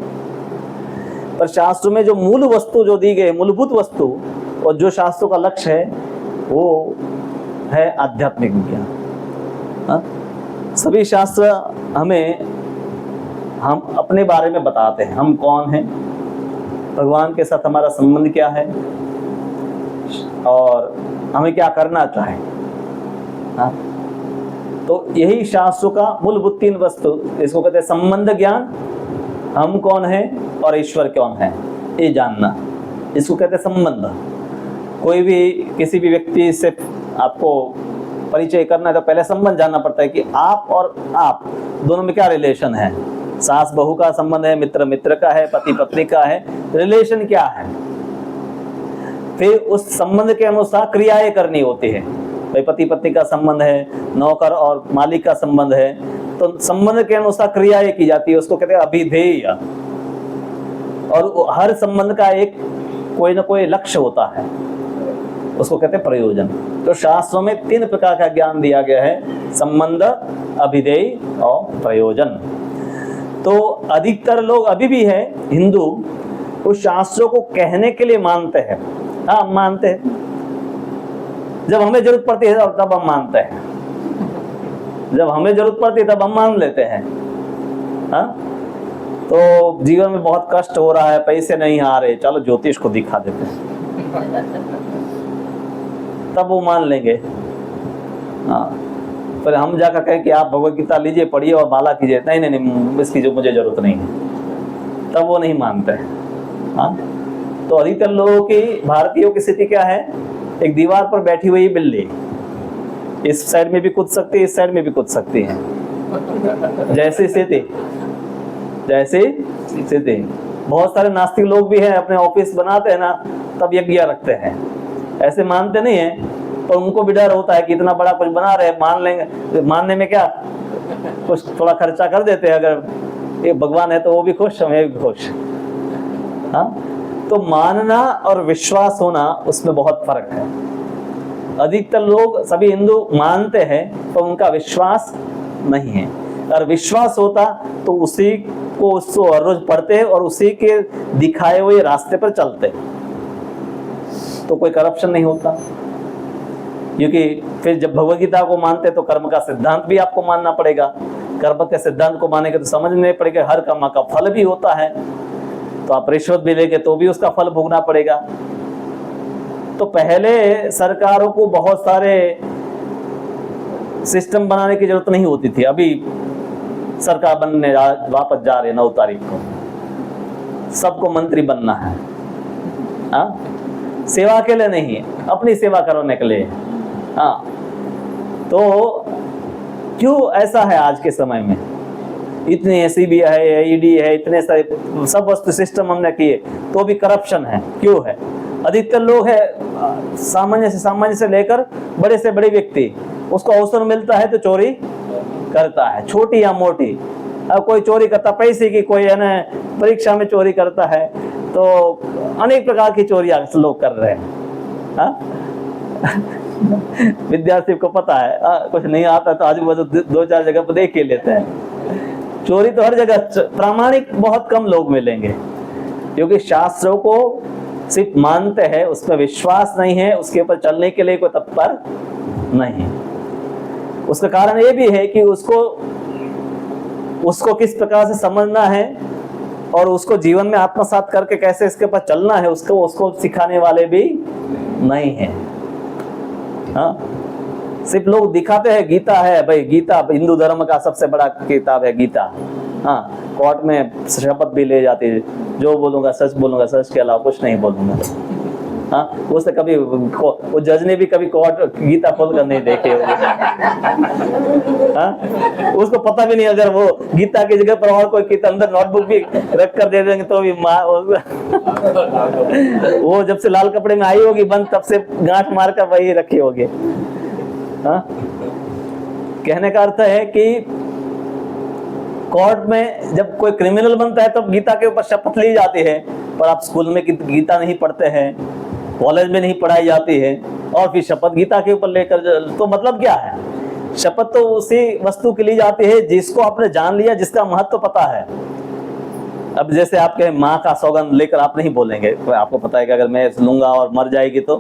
पर शास्त्र में जो मूल वस्तु जो दी गई, मूलभूत वस्तु और जो शास्त्रों का लक्ष्य है वो है आध्यात्मिक विज्ञान। हाँ? सभी शास्त्र हम अपने बारे में बताते हैं, हम कौन हैं, भगवान के साथ हमारा संबंध क्या है और हमें क्या करना चाहिए। हाँ? तो यही शास्त्रों का मूलभूत 3 वस्तु, इसको कहते हैं संबंध ज्ञान, हम कौन है और ईश्वर कौन है, ये जानना, इसको कहते हैं संबंध। कोई भी किसी भी व्यक्ति से आपको परिचय करना है तो पहले संबंध जानना पड़ता है कि आप और आप दोनों में क्या रिलेशन है। सास बहू का संबंध है, मित्र मित्र का है, पति पत्नी का है, रिलेशन क्या है। फिर उस संबंध के अनुसार क्रियाएं करनी होती है। भाई पति पत्नी का संबंध है, नौकर और मालिक का संबंध है, तो संबंध के अनुसार क्रियाएं की जाती है, उसको कहते हैं अभिधेय। और हर संबंध का एक कोई ना कोई लक्ष्य होता है, उसको कहते हैं प्रयोजन। तो शास्त्रों में 3 प्रकार का ज्ञान दिया गया है, संबंध, अभिधेय और प्रयोजन। तो अधिकतर लोग अभी भी है हिंदू, उस शास्त्रों को कहने के लिए मानते हैं। हाँ, मानते हैं, जब हमें जरूरत पड़ती है तब हम मानते हैं, जब हमें जरूरत पड़ती है तब हम मान लेते हैं। हाँ, तो जीवन में बहुत कष्ट हो रहा है, पैसे नहीं आ रहे, चलो ज्योतिष को दिखा देते हैं, तब वो मान लेंगे। हाँ, पर हम जाकर कहें कि आप भगवत गीता लीजिए, पढ़िए और माला कीजिए, नहीं नहीं नहीं, इसकी जो मुझे जरूरत नहीं है, तब वो नहीं मानते हैं। हाँ, तो अधिकतर लोगों की, भारतीयों की स्थिति क्या है, एक दीवार पर बैठी हुई बिल्ली, इस साइड में भी कूद सकती है, इस साइड में भी कूद सकती है, जैसी स्थिति जैसी स्थिति। बहुत सारे नास्तिक लोग भी हैं, अपने ऑफिस बनाते हैं ना, तब यज्ञ रखते हैं, ऐसे मानते नहीं है, पर उनको भी डर होता है कि इतना बड़ा कुछ बना रहे, मान लेंगे, मानने में क्या, कुछ थोड़ा खर्चा कर देते हैं, अगर ये भगवान है तो वो भी खुश, हमें भी खुश। हाँ, तो मानना और विश्वास होना, उसमें बहुत फर्क है। अधिकतर लोग, सभी हिंदू मानते हैं तो उनका विश्वास नहीं है, और विश्वास होता तो उसी को उसको हर रोज पढ़ते और उसी के दिखाए हुए रास्ते पर चलते, तो कोई करप्शन नहीं होता। क्योंकि फिर जब भगवद गीता को मानते तो कर्म का सिद्धांत भी आपको मानना पड़ेगा, कर्म के सिद्धांत को मानेंगे तो समझने पड़ेगा हर कर्म का फल भी होता है, तो आप रिश्वत भी लेंगे तो भी उसका फल भोगना पड़ेगा। तो पहले सरकारों को बहुत सारे सिस्टम बनाने की जरूरत नहीं होती थी, अभी सरकार बनने वापस जा रहे 9 तारीख को, सबको मंत्री बनना है। हाँ, सेवा के लिए नहीं, अपनी सेवा करवाने के लिए। हाँ, तो क्यों ऐसा है आज के समय में, इतनी सीबीआई है, ईडी है, इतने सारे सब वस्तु सिस्टम हमने किए तो भी करप्शन है, क्यों है? अधिकतर लोग है सामान्य से लेकर बड़े से बड़े व्यक्ति, उसको अवसर मिलता है तो चोरी करता है, छोटी या मोटी। अब कोई चोरी करता पैसे की, कोई है ना परीक्षा में चोरी करता है, तो अनेक प्रकार की चोरियां लोग कर रहे हैं। हाँ? विद्यार्थी को पता है, कुछ नहीं आता तो आजू बाजू 2-4 जगह पर देख ही लेते हैं। चोरी तो हर जगह, प्रामाणिक बहुत कम लोग मिलेंगे, क्योंकि शास्त्रों को सिर्फ मानते हैं, उस पर विश्वास नहीं है, उसके ऊपर चलने के लिए कोई तत्पर नहीं। उसका कारण ये भी है कि उसको किस प्रकार से समझना है और उसको जीवन में आत्मसात करके कैसे इसके ऊपर चलना है, उसको सिखाने वाले भी नहीं है। हाँ, सिर्फ लोग दिखाते हैं गीता है, भाई गीता हिंदू धर्म का सबसे बड़ा किताब है गीता। हाँ, कोर्ट में शपथ भी ले जाती है, जो बोलूंगा सच बोलूंगा, सच के अलावा कुछ नहीं बोलूंगा। हाँ, उससे कभी वो जज ने भी कभी कोर्ट गीता खोल कर नहीं देखे होंगे। हाँ, उसको पता भी नहीं, अगर वो गीता की जगह पर और कोई किताब अंदर नोटबुक भी रख कर दे देंगे तो भी वो जब से लाल कपड़े में आई होगी बंद, तब से गांठ मार कर वही रखी होगी। हाँ, कहने का अर्थ है कि कोर्ट में जब कोई क्रिमिनल बनता है तब गीता के ऊपर शपथ ली जाती है, पर आप स्कूल में गीता नहीं पढ़ते हैं, कॉलेज में नहीं पढ़ाई जाती है, और फिर शपथ गीता के ऊपर लेकर, तो मतलब क्या है? शपथ तो उसी वस्तु की ली जाती है जिसको आपने जान लिया, जिसका महत्व पता है। अब जैसे आपके माँ का सौगंध लेकर आप नहीं बोलेंगे, तो आपको पता है कि अगर मैं लूंगा और मर जाएगी तो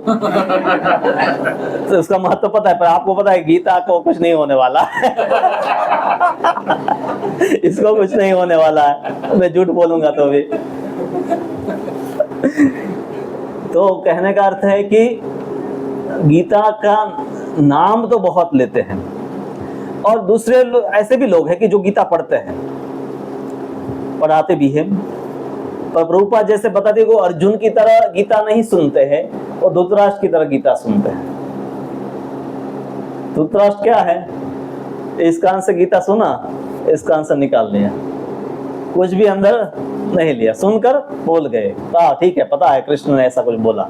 उसका महत्व पता है, पर आपको पता है गीता को कुछ नहीं होने वाला है। इसको कुछ नहीं होने वाला है, मैं झूठ बोलूंगा तो भी। तो कहने का अर्थ है कि गीता का नाम तो बहुत लेते हैं, और दूसरे ऐसे भी लोग हैं कि जो गीता पढ़ते हैं, पढ़ाते भी हैं, पर प्रभुपाद जैसे बताते वो अर्जुन की तरह गीता नहीं सुनते हैं, और धृतराष्ट्र की तरह गीता सुनते हैं। धृतराष्ट्र क्या है, इस कान से गीता सुना, इस कान से निकाल लिया, कुछ भी अंदर नहीं लिया, सुनकर बोल गए। ठीक है, पता है कृष्ण ने ऐसा कुछ बोला,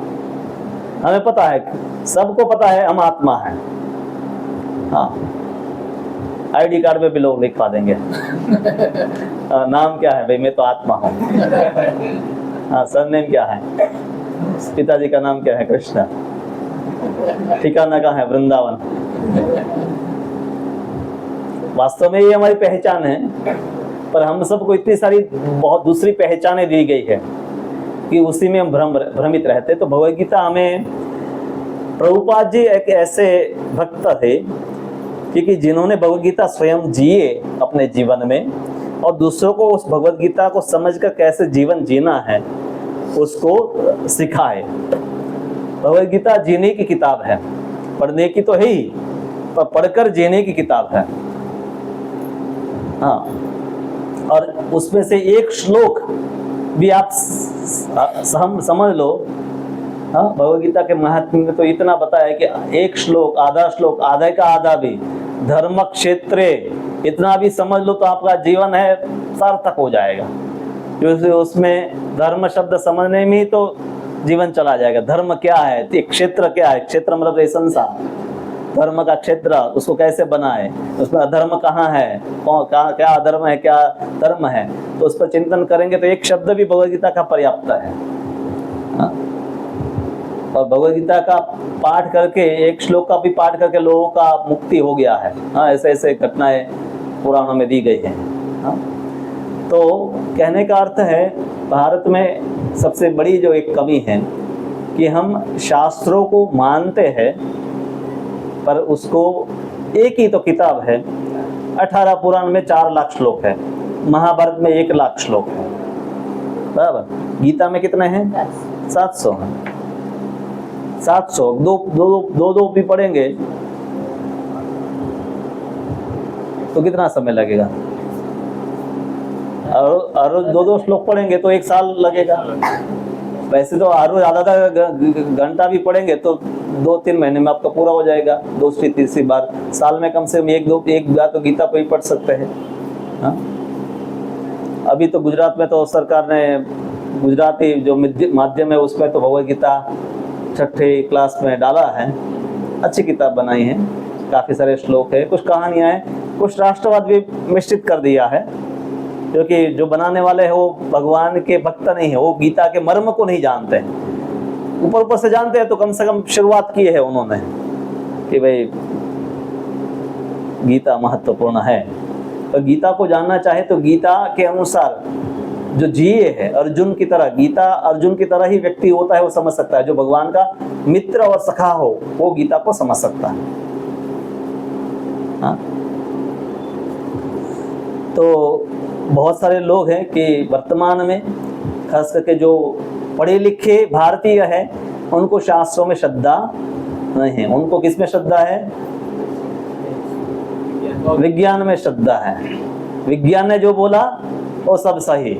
हमें पता है, सबको पता है हम आत्मा हैं। हाँ, आईडी कार्ड पे भी लोग लिखवा देंगे नाम क्या है भाई, मैं तो आत्मा हूँ। हाँ, सरनेम क्या है, पिताजी का नाम क्या है, कृष्ण, ठिकाना कहाँ है, वृंदावन। वास्तव में ये हमारी पहचान है, पर हम सबको इतनी सारी बहुत दूसरी पहचानें दी गई है कि उसी में हम भ्रमित रहते। तो भगवद गीता हमें, प्रभुपाद जी एक ऐसे भक्त थे क्योंकि जिन्होंने भगवद गीता स्वयं जिए अपने जीवन में, और दूसरों को उस भगवद गीता को समझकर कैसे जीवन जीना है उसको सिखाए। भगवद गीता जीने की किताब है, पढ़ने की तो है ही, पर पढ़कर जीने की किताब है। हाँ, और उसमें से एक श्लोक भी आप समझ लो। हाँ, भगवद गीता के महात्म्य में तो इतना बताया है कि एक श्लोक, आधा श्लोक, आधे का आधा भी, धर्म क्षेत्रे, इतना भी समझ लो तो आपका जीवन है सार्थक हो जाएगा। क्योंकि उसमें धर्म शब्द समझने में ही तो जीवन चला जाएगा। धर्म क्या है, क्षेत्र क्या है, क्षेत्र मतलब ये संसार, धर्म का क्षेत्र, उसको कैसे बनाए, उसमें अधर्म कहाँ है, क्या अधर्म है, क्या धर्म है, तो उस पर चिंतन करेंगे तो एक शब्द भी भगवद गीता का पर्याप्त है। हाँ? और भगवद गीता का पाठ करके, एक श्लोक का भी पाठ करके लोगों का मुक्ति हो गया है। हाँ, ऐसे ऐसे घटनाएं पुराणों में दी गई हैं। हाँ? तो कहने का अर्थ है, भारत में सबसे बड़ी जो एक कमी है कि हम शास्त्रों को मानते हैं, पर उसको, एक ही तो किताब है, 18 पुराण में 4 लाख श्लोक है, महाभारत में 1 लाख श्लोक है, बराबर। गीता में कितने हैं, 700 हैं। 700 दो भी पढ़ेंगे तो कितना समय लगेगा, और 2 श्लोक पढ़ेंगे तो 1 साल लगेगा। वैसे तो आधा घंटा भी पढ़ेंगे तो 2-3 महीने में आपका पूरा हो जाएगा, दूसरी तीसरी बार। साल में कम से कम एक बार तो गीता को ही पढ़ सकते हैं। हाँ? अभी तो गुजरात में तो सरकार ने गुजराती जो माध्यम है उसमें तो भगवद गीता 6ठी क्लास में डाला है। अच्छी किताब बनाई है, काफ़ी सारे श्लोक है, कुछ कहानियाँ हैं, कुछ राष्ट्रवाद भी मिश्रित कर दिया है, क्योंकि जो बनाने वाले हैं वो भगवान के भक्त नहीं है, वो गीता के मर्म को नहीं जानते हैं। ऊपर से जानते हैं तो कम से कम शुरुआत की है उन्होंने कि भाई गीता महत्वपूर्ण है। तो गीता को जानना चाहे तो गीता के अनुसार जो जिए है, अर्जुन की तरह, गीता अर्जुन की तरह ही व्यक्ति होता है, वो समझ सकता है। जो भगवान का मित्र और सखा हो वो गीता को समझ सकता है। हाँ? तो बहुत सारे लोग हैं कि वर्तमान में खास करके जो पढ़े लिखे भारतीय हैं उनको शास्त्रों में श्रद्धा नहीं है। उनको किस में श्रद्धा है, विज्ञान में श्रद्धा है। विज्ञान ने जो बोला वो सब सही।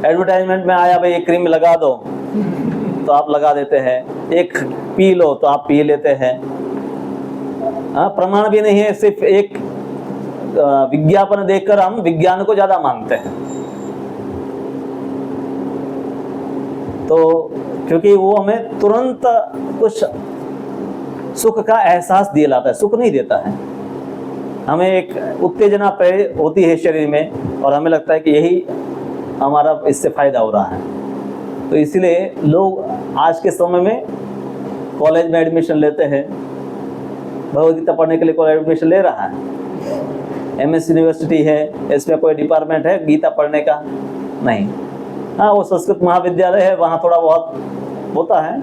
एडवर्टाइजमेंट में आया भाई एक क्रीम लगा दो तो आप लगा देते हैं, एक पी लो तो आप पी लेते हैं। हाँ, प्रमाण भी नहीं है, सिर्फ एक विज्ञापन देखकर हम विज्ञान को ज्यादा मानते हैं। तो क्योंकि वो हमें तुरंत कुछ सुख का एहसास दिया लाता है, सुख नहीं देता है। हमें एक उत्तेजना होती है शरीर में और हमें लगता है कि यही हमारा इससे फायदा हो रहा है। तो इसलिए लोग आज के समय में कॉलेज में एडमिशन लेते हैं, भगवद गीता पढ़ने के लिए कॉलेज एडमिशन ले रहा है। एमएस यूनिवर्सिटी है, इसमें कोई डिपार्टमेंट है गीता पढ़ने का नहीं। हाँ, वो संस्कृत महाविद्यालय है, वहाँ थोड़ा बहुत होता है,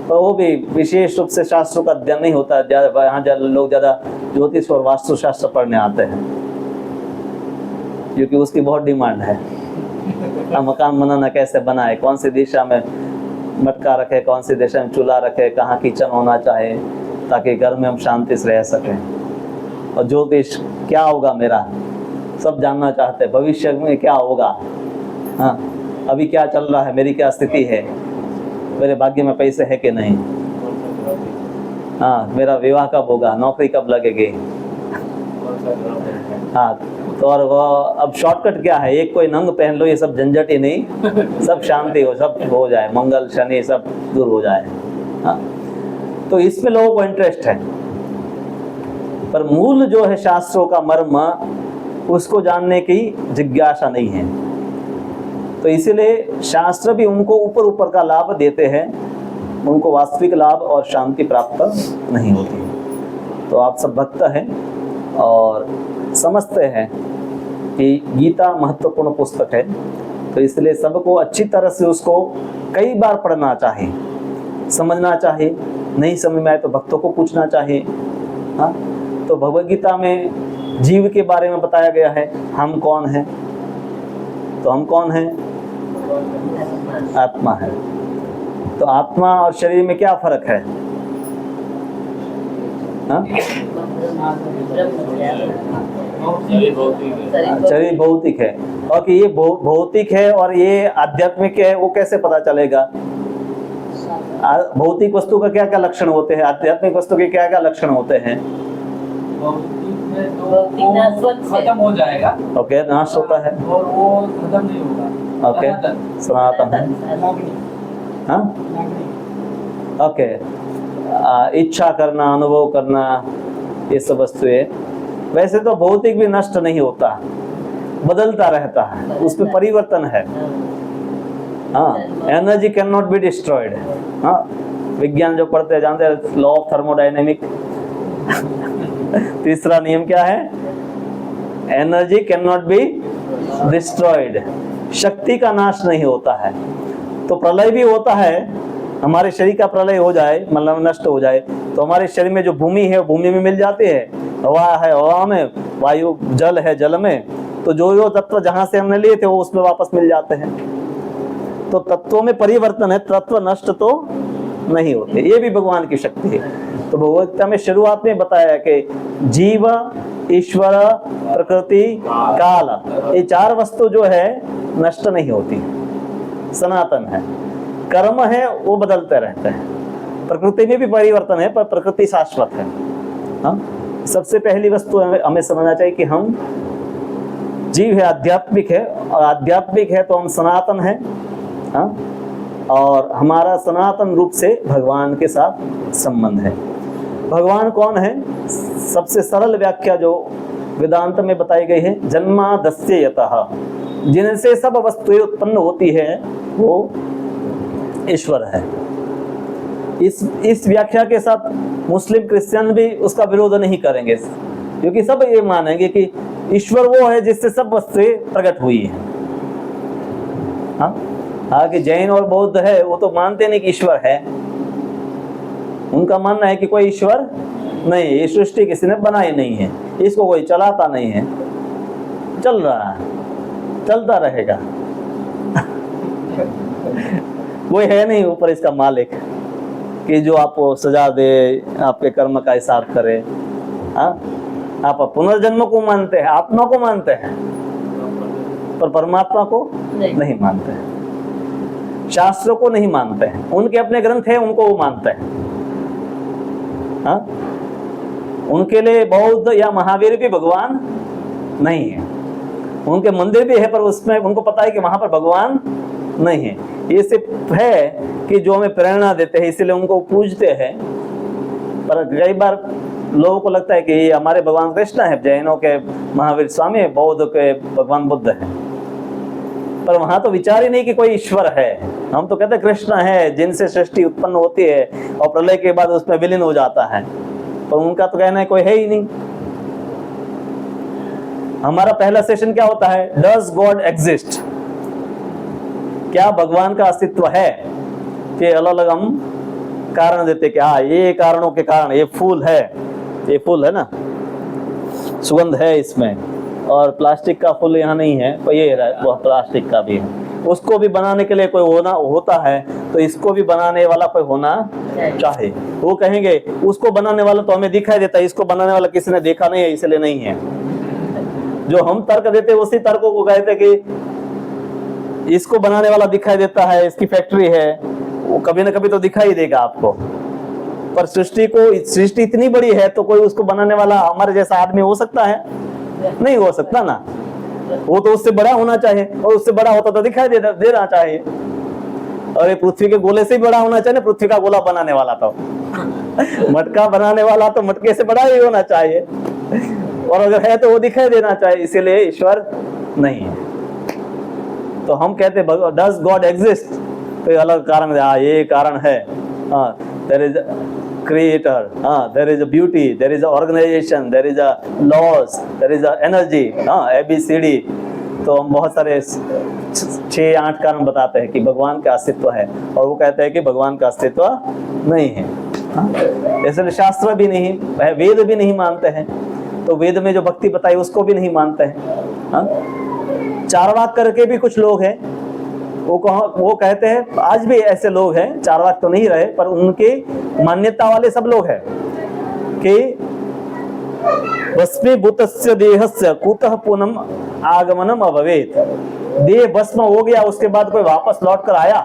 पर वो भी विशेष रूप से शास्त्रों का अध्ययन नहीं होता। यहाँ लोग ज़्यादा ज्योतिष और वास्तुशास्त्र पढ़ने आते हैं, क्योंकि उसकी बहुत डिमांड है। मकान बनाना कैसे बनाए, कौन सी दिशा में मटका रखे, कौन सी दिशा में चूल्हा रखे, कहाँ किचन होना चाहिए, ताकि घर में हम शांति से रह सकें। और ज्योतिष क्या होगा मेरा, सब जानना चाहते हैं, भविष्य में क्या होगा, हाँ अभी क्या चल रहा है, मेरी क्या स्थिति है, मेरे भाग्य में पैसे है कि नहीं, हाँ मेरा विवाह कब होगा, नौकरी कब लगेगी, हाँ तो और वो अब शॉर्टकट क्या है, एक कोई नंग पहन लो, ये सब झंझट ही नहीं, सब शांति हो, सब हो जाए, मंगल शनि सब दूर हो जाए। हाँ तो इसमें लोगों को इंटरेस्ट है, पर मूल जो है शास्त्रों का मर्म, उसको जानने की जिज्ञासा नहीं है। तो इसीलिए शास्त्र भी उनको ऊपर ऊपर का लाभ देते हैं, उनको वास्तविक लाभ और शांति प्राप्त नहीं होती। तो आप सब भक्त हैं और समझते हैं कि गीता महत्वपूर्ण पुस्तक है, तो इसलिए सबको अच्छी तरह से उसको कई बार पढ़ना चाहिए, समझना चाहिए, नहीं समझ में आए तो भक्तों को पूछना चाहिए। हाँ तो भगवद गीता में जीव के बारे में बताया गया है, हम कौन हैं, तो हम कौन हैं, आत्मा है। तो आत्मा और शरीर में क्या फर्क है, हाँ? शरीर भौतिक है, और कि ये भौतिक है और ये आध्यात्मिक है, वो कैसे पता चलेगा? भौतिक वस्तु का क्या क्या लक्षण होते हैं, आध्यात्मिक वस्तु के क्या क्या लक्षण होते हैं? खत्म हो जाएगा, ओके, नाश होता है और वो खत्म नहीं होगा, ओके, सनातन है, हाँ ओके, इच्छा करना, अनुभव करना, ये सब वस्तुएं। वैसे तो भौतिक भी नष्ट नहीं होता, बदलता रहता है, उसमें परिवर्तन है। हाँ energy can not be destroyed. हाँ विज्ञान जो पढ़ते हैं जानते हैं, लॉ ऑफ थर्मोडायनेमिक तीसरा नियम क्या है, energy can not be destroyed, शक्ति का नाश नहीं होता है। तो प्रलय भी होता है, हमारे शरीर का प्रलय हो जाए, मतलब नष्ट हो जाए, तो हमारे शरीर में जो भूमि है भूमि में मिल जाती है, हवा है हवा में, वायु जल है जल में, तो जो तत्व जहां से हमने लिए थे वो उसमें वापस मिल जाते हैं। तो तत्वों में परिवर्तन है, तत्व नष्ट तो नहीं होते, ये भी भगवान की शक्ति है। तो भगवद गीता में शुरुआत में बताया कि जीव, ईश्वर, प्रकृति, काल, ये चार वस्तु जो है नष्ट नहीं होती, सनातन है। कर्म है वो बदलते रहते हैं, प्रकृति में भी परिवर्तन है पर प्रकृति शाश्वत है। हाँ सबसे पहली वस्तु हमें समझना चाहिए कि हम जीव है, आध्यात्मिक है, और आध्यात्मिक है तो हम सनातन है। हाँ और हमारा सनातन रूप से भगवान के साथ संबंध है। भगवान कौन है? सबसे सरल व्याख्या जो वेदांत में बताई गई है, जन्मादस्य यतः, जिनसे सब वस्तुएं उत्पन्न होती है वो ईश्वर है। इस व्याख्या के साथ मुस्लिम क्रिश्चियन भी उसका विरोध नहीं करेंगे, क्योंकि सब ये मानेंगे कि ईश्वर वो है जिससे सब वस्तुएं प्रकट हुई है। हाँ कि जैन और बौद्ध है वो तो मानते नहीं कि ईश्वर है, उनका मानना है कि कोई ईश्वर नहीं, ये सृष्टि किसी ने बनाई नहीं है, इसको कोई चलाता नहीं है, चल रहा है, चलता रहेगा कोई है नहीं ऊपर इसका मालिक कि जो आपको सजा दे, आपके कर्म का हिसाब करे। हाँ आप पुनर्जन्म को मानते हैं, आत्मा को मानते हैं, पर परमात्मा को नहीं मानते हैं, शास्त्रों को नहीं मानते हैं, उनके अपने ग्रंथ है उनको वो मानते हैं। हाँ उनके लिए बौद्ध या महावीर भी भगवान नहीं है, उनके मंदिर भी है पर उसमें उनको पता है कि वहां पर भगवान नहीं है। ये सिर्फ है कि जो हमें प्रेरणा देते हैं इसलिए उनको पूजते हैं, पर कई बार लोगों को लगता है कि ये हमारे भगवान कृष्ण है, जैनों के महावीर स्वामी है, बौद्ध के भगवान बुद्ध है, पर वहां तो विचार ही नहीं कि कोई ईश्वर है। हम तो कहते हैं कृष्ण है जिनसे सृष्टि उत्पन्न होती है और प्रलय के बाद उसमें विलीन हो जाता है, पर उनका तो कहना है कोई है ही नहीं। हमारा पहला सेशन क्या होता है, डज गॉड एग्जिस्ट, क्या भगवान का अस्तित्व है? कि अलग अलग हम कारण देते कि हाँ ये कारणों के कारण ये फूल है, ये फूल है ना, सुगंध है इसमें, और प्लास्टिक का फूल यहाँ नहीं है, पर ये वो प्लास्टिक का भी है, उसको भी बनाने के लिए कोई होता है, तो इसको भी बनाने वाला कोई होना चाहिए। वो कहेंगे उसको बनाने वाला तो हमें दिखाई देता है, इसको बनाने वाला किसी ने देखा नहीं है इसलिए नहीं है। जो हम तर्क देते उसी तर्कों को कहते कि इसको बनाने वाला दिखाई देता है, इसकी फैक्ट्री है, वो कभी ना कभी तो दिखाई देगा आपको। पर सृष्टि इतनी बड़ी है तो कोई उसको बनाने वाला हमारे जैसा आदमी हो सकता है? नहीं हो सकता ना। वो तो उससे बड़ा होना चाहिए, और उससे बड़ा होता तो दिखाई देना चाहिए। और ये पृथ्वी के गोले से ही बड़ा होना चाहिए, पृथ्वी का गोला बनाने वाला तो मटका बनाने वाला तो मटके से बड़ा ही होना चाहिए, और अगर है तो वो दिखाई देना चाहिए। इसीलिए ईश्वर नहीं है। तो हम कहते डज गॉड एग्जिस्ट, तो अलग कारण है, ये कारण है। There is creator, there is a beauty, there is a organization, there is a laws, there is a energy, ABCD। तो हम बहुत सारे 6-8 कारण बताते हैं कि भगवान का अस्तित्व है, और वो कहते हैं कि भगवान का अस्तित्व नहीं है। इसलिए शास्त्र भी नहीं, वेद भी नहीं मानते हैं। तो वेद में जो भक्ति बताई उसको भी नहीं मानते हैं। चारवाक करके भी कुछ लोग हैं, वो कहते हैं, आज भी ऐसे लोग हैं, चारवाक तो नहीं रहे पर उनके मान्यता वाले सब लोग हैं कि भस्मीभूतस्य देहस्य कुतः पुनः आगमनम अभवेत्। देह भस्म हो गया, उसके बाद कोई वापस लौट कर आया?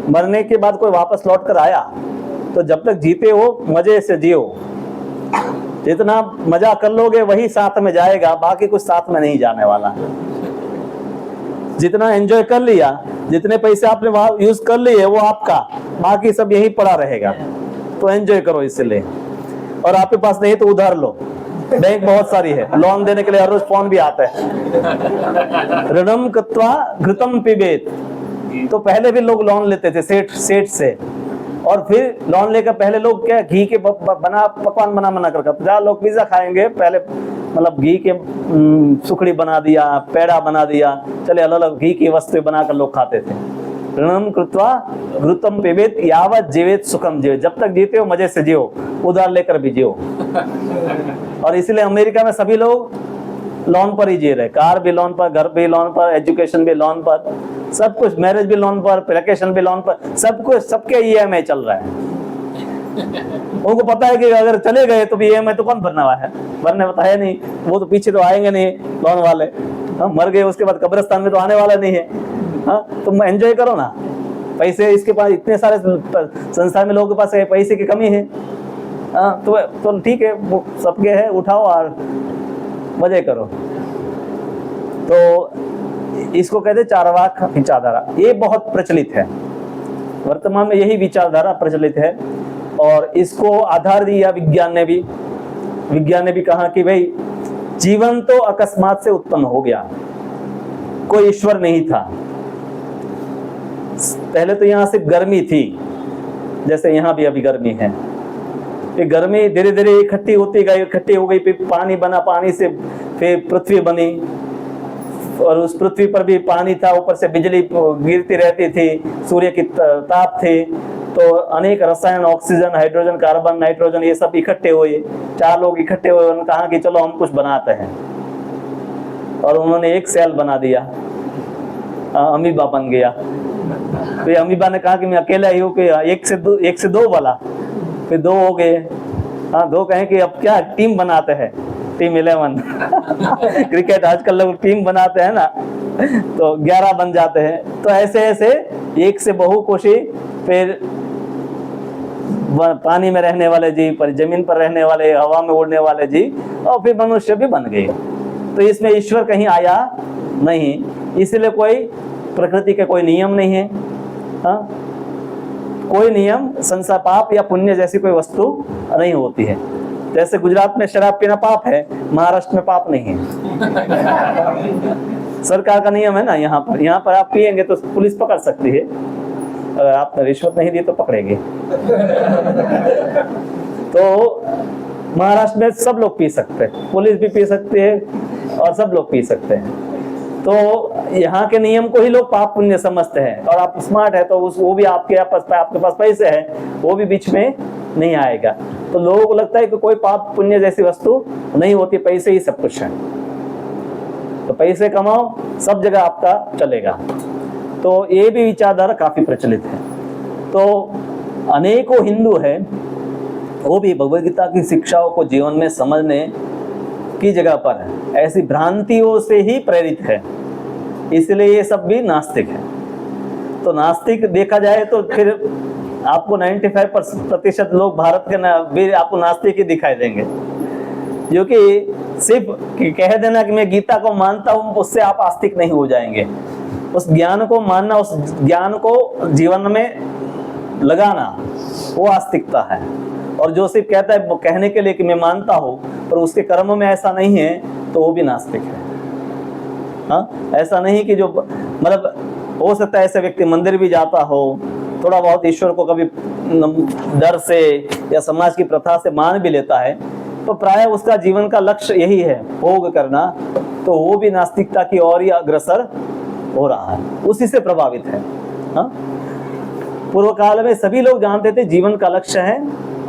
मरने के बाद कोई वापस लौट कर आया? तो जब तक जीते हो मजे से जियो, जितना मजा कर लोगे वही साथ में जाएगा, बाकी कुछ साथ में नहीं जाने वाला। जितना एंजॉय कर लिया, जितने पैसे आपने वहां यूज कर लिए वो आपका, बाकी सब यही पड़ा रहेगा। तो एंजॉय करो इसलिए। और आपके पास नहीं तो उधार लो, बैंक बहुत सारी है, लोन देने के लिए हर रोज फोन भी आता है। ऋणम कृत्वा घृतम पिबेत। तो पहले भी लोग लोन लेते थे सेठ से, और फिर लोन लेकर पहले लोग क्या घी के पकवान बना कर 50 लोग पिज्जा खाएंगे, पहले मतलब घी के सुखड़ी बना दिया, पेड़ा बना दिया, चले अलग अलग घी की वस्तुएं बनाकर लोग खाते थे। ऋणम कृत्वा घृतम पिबेत यावत जीवेत सुखम जीवेत। जब तक जीते हो मजे से जियो, उधार लेकर भी जियो। और इसलिए अमेरिका में सभी लोग लोन पर ही जी रहे, कार भी लोन पर, घर भी लोन पर, एजुकेशन भी लोन पर, सब कुछ, मैरिज भी लोन पर, वैकेशन भी लोन पर, सब कुछ, सबके EMI चल रहा है। उनको पता है कि अगर चले गए तो भी EMI तो कौन भरने वाला है, भरने वाला है नहीं, वो तो पीछे तो आएंगे नहीं लोन वाले। मर गए उसके बाद कब्रिस्तान में तो आने वाला नहीं है। तुम एंजॉय करो ना, पैसे इसके पास इतने सारे संसार में लोगों के पास पैसे की कमी है, तो ठीक है, वो सबके है, उठाओ और मजे करो। तो इसको कहते चारवाक विचारधारा। ये बहुत प्रचलित है वर्तमान में, यही विचारधारा प्रचलित है। और इसको आधार दिया विज्ञान ने भी कहा कि भाई जीवन तो अकस्मात से उत्पन्न हो गया, कोई ईश्वर नहीं था। पहले तो यहाँ सिर्फ गर्मी थी, जैसे यहाँ भी अभी गर्मी है। फिर गर्मी धीरे धीरे इकट्ठी होती गई, फिर पानी बना, पानी से फिर पृथ्वी बनी, और उस पृथ्वी पर भी पानी था, ऊपर से बिजली गिरती रहती थी, सूर्य की ताप थी। तो अनेक रसायन, ऑक्सीजन, हाइड्रोजन, कार्बन, नाइट्रोजन, ये सब इकट्ठे हुए। 4 लोग इकट्ठे हुए, उन्होंने कहा कि चलो हम कुछ बनाते हैं, और उन्होंने एक सेल बना दिया, अमीबा बन गया। तो अमीबा ने कहा कि मैं अकेला ही हूँ, कि एक से 2 वाला, फिर 2 हो गए। 2 कहें कि अब क्या टीम बनाते हैं, टीम 11 क्रिकेट आजकल लोग टीम बनाते हैं ना, तो 11 बन जाते हैं। तो ऐसे ऐसे एक से बहुकोशी, फिर पानी में रहने वाले जीव, पर जमीन पर रहने वाले, हवा में उड़ने वाले जीव, और फिर मनुष्य भी बन गए। तो इसमें ईश्वर कहीं आया नहीं, इसलिए कोई प्रकृति के कोई नियम नहीं है। कोई नियम, संसार पाप या पुण्य जैसी कोई वस्तु नहीं होती है। जैसे गुजरात में शराब पीना पाप है, महाराष्ट्र में पाप नहीं है। सरकार का नियम है ना, यहाँ पर आप पिएंगे तो पुलिस पकड़ सकती है, अगर आपने रिश्वत नहीं दी तो पकड़ेंगे। तो महाराष्ट्र में सब लोग पी सकते हैं, पुलिस भी पी सकती है और सब लोग पी सकते हैं। तो यहाँ के नियम को ही लोग पाप पुण्य समझते हैं, और आप स्मार्ट है तो वो भी आपके पास पैसे है, वो भी बीच में नहीं आएगा। तो लोगों को लगता है कि कोई पाप पुण्य जैसी वस्तु नहीं होती, पैसे ही सब कुछ है। तो पैसे कमाओ, सब जगह आपका चलेगा। तो ये भी विचारधारा काफ़ी प्रचलित है। तो अनेकों हिंदू हैं, वो भी भगवद गीता की शिक्षाओं को जीवन में समझने की जगह पर ऐसी भ्रांतियों से ही प्रेरित है, इसलिए ये सब भी नास्तिक है। तो नास्तिक देखा जाए तो फिर आपको 95% लोग भारत के भी आपको नास्तिक ही दिखाई देंगे, क्योंकि सिर्फ कह देना कि मैं गीता को मानता हूँ उससे आप आस्तिक नहीं हो जाएंगे। उस ज्ञान को मानना, उस ज्ञान को जीवन में लगाना, वो आस्तिकता है। और जो सिर्फ कहता है कहने के लिए कि मैं मानता हूँ पर उसके कर्म में ऐसा नहीं है, तो वो भी नास्तिक है। हाँ, ऐसा नहीं कि जो मतलब हो सकता है ऐसे व्यक्ति मंदिर भी जाता हो, थोड़ा बहुत ईश्वर को कभी डर से या समाज की प्रथा से मान भी लेता है, तो प्राय उसका जीवन का लक्ष्य यही है, भोग करना, तो वो भी नास्तिकता की ओर ही अग्रसर हो रहा है, उसी से प्रभावित है। हाँ? पूर्व काल में सभी लोग जानते थे जीवन का लक्ष्य है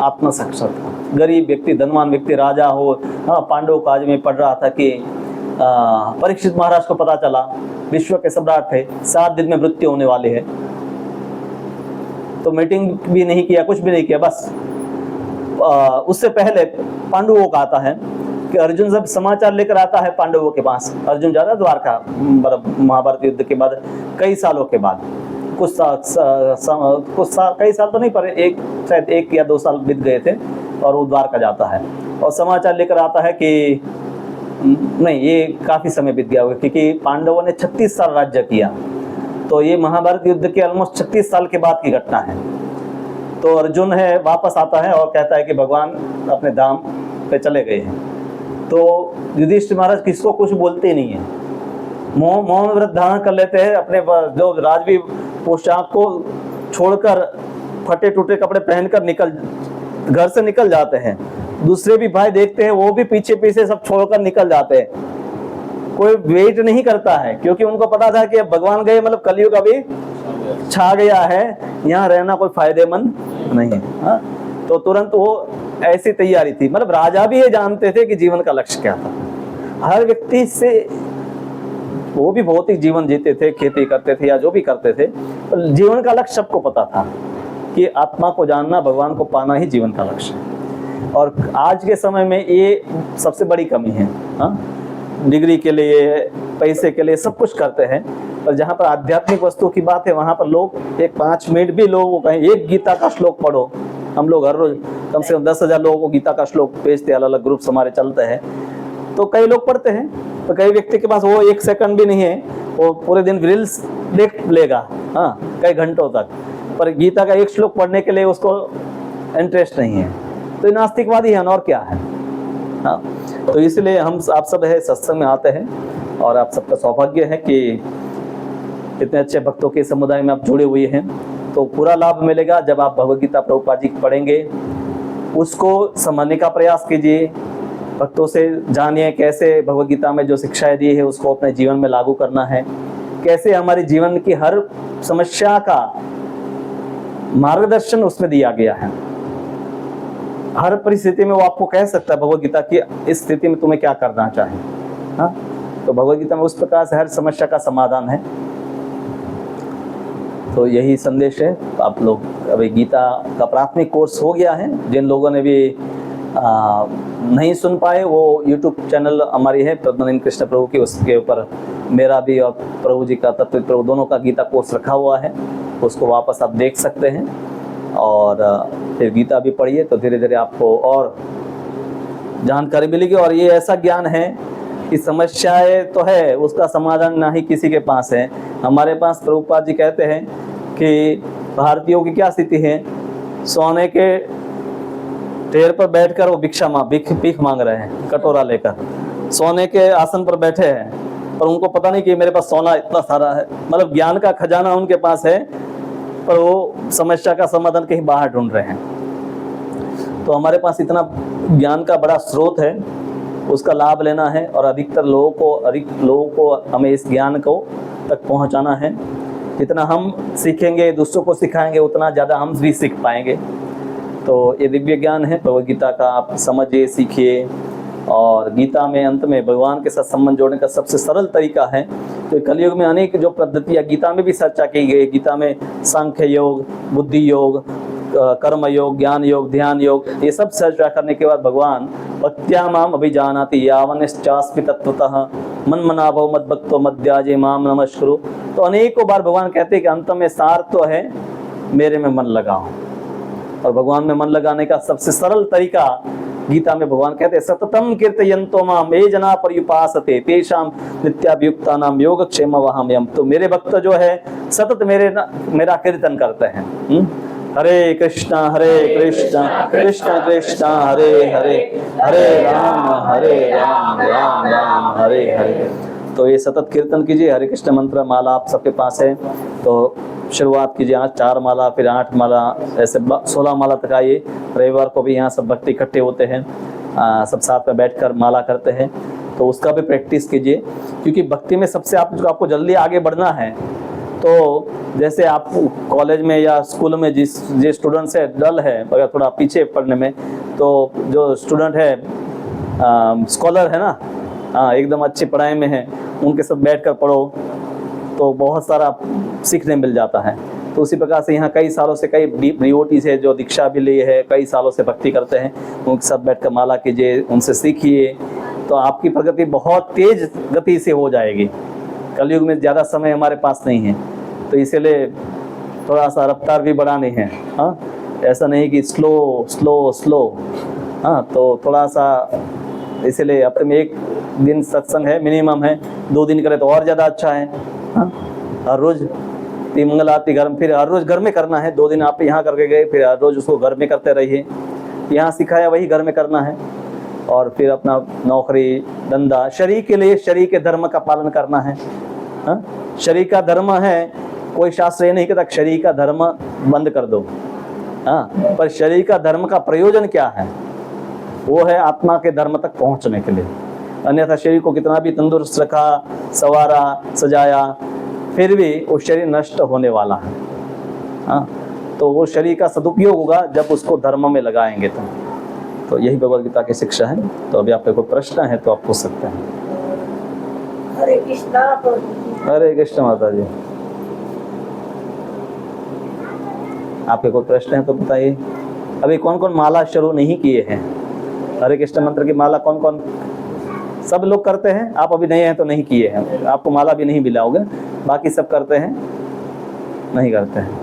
आत्म साक्षात्कार। गरीब व्यक्ति, धनवान व्यक्ति, राजा हो, हाँ, पांडव काज में पढ़ रहा था कि परीक्षित महाराज को पता चला विश्व के सम्राट थे, 7 दिन में मृत्यु होने वाली है, तो मीटिंग भी नहीं किया, कुछ भी नहीं किया, बस उससे पहले पांडवों का आता है कि अर्जुन जब समाचार लेकर आता है पांडवों के पास, अर्जुन जाता द्वारका महाभारत युद्ध के बाद, कई सालों के बाद, कई साल तो नहीं पर शायद 1 या 2 साल बीत गए थे, और वो द्वारका जाता है और समाचार लेकर आता है कि नहीं, ये काफी समय बीत गया होगा, क्योंकि पांडवों ने 36 साल राज्य किया, तो ये महाभारत युद्ध के ऑलमोस्ट 36 साल के बाद की घटना है। तो अर्जुन है वापस आता है और कहता है कि भगवान अपने धाम पे चले गए हैं। तो युधिष्ठिर महाराज किसको कुछ बोलते नहीं है, मौन व्रत धारण कर लेते हैं, अपने जो राजवी पोशाक को छोड़कर फटे टूटे कपड़े पहनकर घर से निकल जाते हैं। दूसरे भी भाई देखते हैं, वो भी पीछे पीछे सब छोड़कर निकल जाते हैं, कोई वेट नहीं करता है, क्योंकि उनको पता था कि भगवान गए मतलब कलयुग अभी छा गया है, यहाँ रहना कोई फायदेमंद नहीं है। हाँ? तो तुरंत वो ऐसी तैयारी थी, मतलब राजा भी ये जानते थे कि जीवन का लक्ष्य क्या था। हर व्यक्ति से वो भी भौतिक जीवन जीते थे, खेती करते थे या जो भी करते थे, पर जीवन का लक्ष्य सबको पता था कि आत्मा को जानना, भगवान को पाना ही जीवन का लक्ष्य है। और आज के समय में ये सबसे बड़ी कमी है। हाँ? डिग्री के लिए, पैसे के लिए सब कुछ करते हैं, पर जहाँ पर आध्यात्मिक वस्तु की बात है वहाँ पर लोग एक 5 मिनट भी लोगों को कहें एक गीता का श्लोक पढ़ो, हम लोग हर रोज कम से कम 10,000 लोगों को गीता का श्लोक भेजते, अलग अलग ग्रुप्स हमारे चलते हैं, तो कई लोग पढ़ते हैं, तो कई व्यक्ति के पास वो 1 सेकंड भी नहीं है, वो पूरे दिन रील्स देख लेगा, हाँ, कई घंटों तक, पर गीता का एक श्लोक पढ़ने के लिए उसको इंटरेस्ट नहीं है, तो ये नास्तिकवादी है और क्या है। हाँ, तो इसलिए हम आप सब है सत्संग में आते हैं, और आप सबका सौभाग्य है कि इतने अच्छे भक्तों के समुदाय में आप जुड़े हुए हैं। तो पूरा लाभ मिलेगा जब आप भगवद गीता प्रभुपाद जी पढ़ेंगे, उसको समझने का प्रयास कीजिए, भक्तों से जानिए कैसे भगवद गीता में जो शिक्षाएं दी है उसको अपने जीवन में लागू करना है, कैसे हमारे जीवन की हर समस्या का मार्गदर्शन उसमें दिया गया है। हर परिस्थिति में वो आपको कह सकता है भगवद गीता की इस स्थिति में तुम्हें क्या करना चाहिए। हाँ, तो भगवद गीता में उस प्रकार से हर समस्या का समाधान है। तो यही संदेश है। आप लोग अभी गीता का प्राथमिक कोर्स हो गया है, जिन लोगों ने भी नहीं सुन पाए वो YouTube चैनल हमारी है पद्मनाभ कृष्ण प्रभु की, उसके ऊपर मेरा भी और प्रभु जी का तत्व प्रभु दोनों का गीता कोर्स रखा हुआ है, उसको वापस आप देख सकते हैं और फिर गीता भी पढ़िए, तो धीरे धीरे आपको और जानकारी मिलेगी। और ये ऐसा ज्ञान है कि समस्याएं तो है, उसका समाधान ना ही किसी के पास है। हमारे पास प्रभुपाद जी कहते हैं कि भारतीयों की क्या स्थिति है, सोने के ढेर पर बैठकर वो भीख मांग रहे हैं, कटोरा लेकर सोने के आसन पर बैठे हैं, पर उनको पता नहीं कि मेरे पास सोना इतना सारा है, मतलब ज्ञान का खजाना उनके पास है, पर वो समस्या का समाधान कहीं बाहर ढूंढ रहे हैं। तो हमारे पास इतना ज्ञान का बड़ा स्रोत है, उसका लाभ लेना है और अधिक लोगों को हमें इस ज्ञान को तक पहुंचाना है। जितना हम सीखेंगे, दूसरों को सिखाएंगे, उतना ज़्यादा हम भी सीख पाएंगे। तो ये दिव्य ज्ञान है भगवद गीता का, आप समझिए, सीखिए। और गीता में अंत में भगवान के साथ संबंध जोड़ने का सबसे सरल तरीका है तो कलयुग में अनेक जो पद्धतियां गीता में भी चर्चा की गई। गीता में सांख्य योग, बुद्धि योग, कर्म योग, ज्ञान योग, ध्यान योग, ये सब चर्चा करने के बाद भगवान भक्त्या माम अभिजानाति यावनिश्चास्मि तत्वतः मन्मनाभव मद्भक्तो मद्याजे माम नमस्कुरु। तो अनेकों बार भगवान कहते हैं कि अंत में सार तो है मेरे में मन लगाओ। और भगवान में मन लगाने का सबसे सरल तरीका गीता में भगवान कहते हैं सततम कीर्तयन्तो माम ये जना पर्युपासते तेषाम नित्याभियुक्तानाम योगक्षेम वहाम्यहम्। तो मेरे भक्त जो है सतत मेरा कीर्तन करते हैं। हरे कृष्णा कृष्ण कृष्ण हरे हरे, हरे राम राम राम हरे हरे। तो ये सतत कीर्तन कीजिए। हरे कृष्ण मंत्र माला आप सबके पास है, तो शुरुआत कीजिए। आज 4 माला, फिर 8 माला, ऐसे 16 माला तक आइए। रविवार को भी यहाँ सब भक्त इकट्ठे होते हैं, सब साथ में बैठकर माला करते हैं, तो उसका भी प्रैक्टिस कीजिए। क्योंकि भक्ति में सबसे आपको जल्दी आगे बढ़ना है। तो जैसे आप कॉलेज में या स्कूल में जिस स्टूडेंट से डल है, अगर थोड़ा पीछे पढ़ने में, तो जो स्टूडेंट है स्कॉलर है ना, एकदम अच्छी पढ़ाई में है, उनके साथ बैठकर पढ़ो तो बहुत सारा सीखने मिल जाता है। तो उसी प्रकार से यहाँ कई सालों से कई डिवोटीज है जो दीक्षा भी ली है, कई सालों से भक्ति करते हैं, उनके साथ बैठकर माला कीजिए, उनसे सीखिए, तो आपकी प्रगति बहुत तेज गति से हो जाएगी। कलयुग में ज़्यादा समय हमारे पास नहीं है, तो इसीलिए थोड़ा सा रफ्तार भी बढ़ानी है। हाँ, ऐसा नहीं कि स्लो स्लो स्लो। हाँ, तो थोड़ा सा इसीलिए हफ्ते में 1 दिन सत्संग है, मिनिमम है, 2 दिन करें तो और ज़्यादा अच्छा है। हाँ, हर रोज़ 3 मंगल आरती घर में, फिर हर रोज़ घर में करना है। 2 दिन आप यहाँ करके गए, फिर हर रोज़ उसको घर में करते रहिए। यहाँ सिखाया वही घर में करना है। और फिर अपना नौकरी धंधा, शरीर के लिए शरीर के धर्म का पालन करना है। हाँ, शरीर का धर्म है, कोई शास्त्र ये नहीं कहता शरीर का धर्म बंद कर दो। हाँ, पर शरीर का धर्म का प्रयोजन क्या है? वो है आत्मा के धर्म तक पहुंचने के लिए। अन्यथा शरीर को कितना भी तंदुरुस्त रखा, संवारा, सजाया, फिर भी वो शरीर नष्ट होने वाला है। हाँ, तो वो शरीर का सदुपयोग होगा जब उसको धर्म में लगाएंगे तो यही भगवद गीता की शिक्षा है। तो अभी आपके कोई प्रश्न है तो आप पूछ सकते हैं। हरे कृष्णा। हरे कृष्ण माता जी। आपके कोई प्रश्न है तो बताइए। अभी कौन कौन माला शुरू नहीं किए हैं? हरे कृष्ण मंत्र की माला कौन कौन? सब लोग करते हैं, आप अभी नए हैं तो नहीं किए हैं, आपको माला भी नहीं मिला होगा। बाकी सब करते हैं? नहीं करते हैं।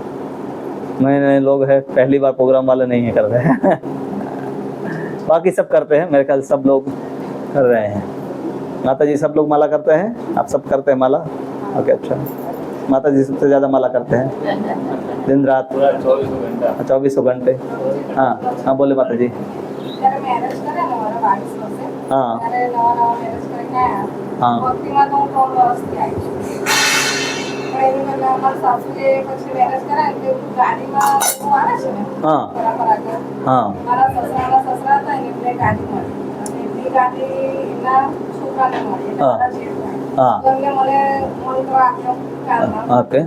नए नए लोग हैं, पहली बार प्रोग्राम वाले नहीं है, कर रहे हैं। बाकी सब करते हैं, मेरे ख्याल सब लोग कर रहे हैं। माता जी सब लोग माला करते हैं? आप सब करते हैं माला? ओके, अच्छा। माता जी सबसे ज़्यादा माला करते हैं दिन रात 24 घंटे। हाँ हाँ, बोले माता जी। हाँ ओके।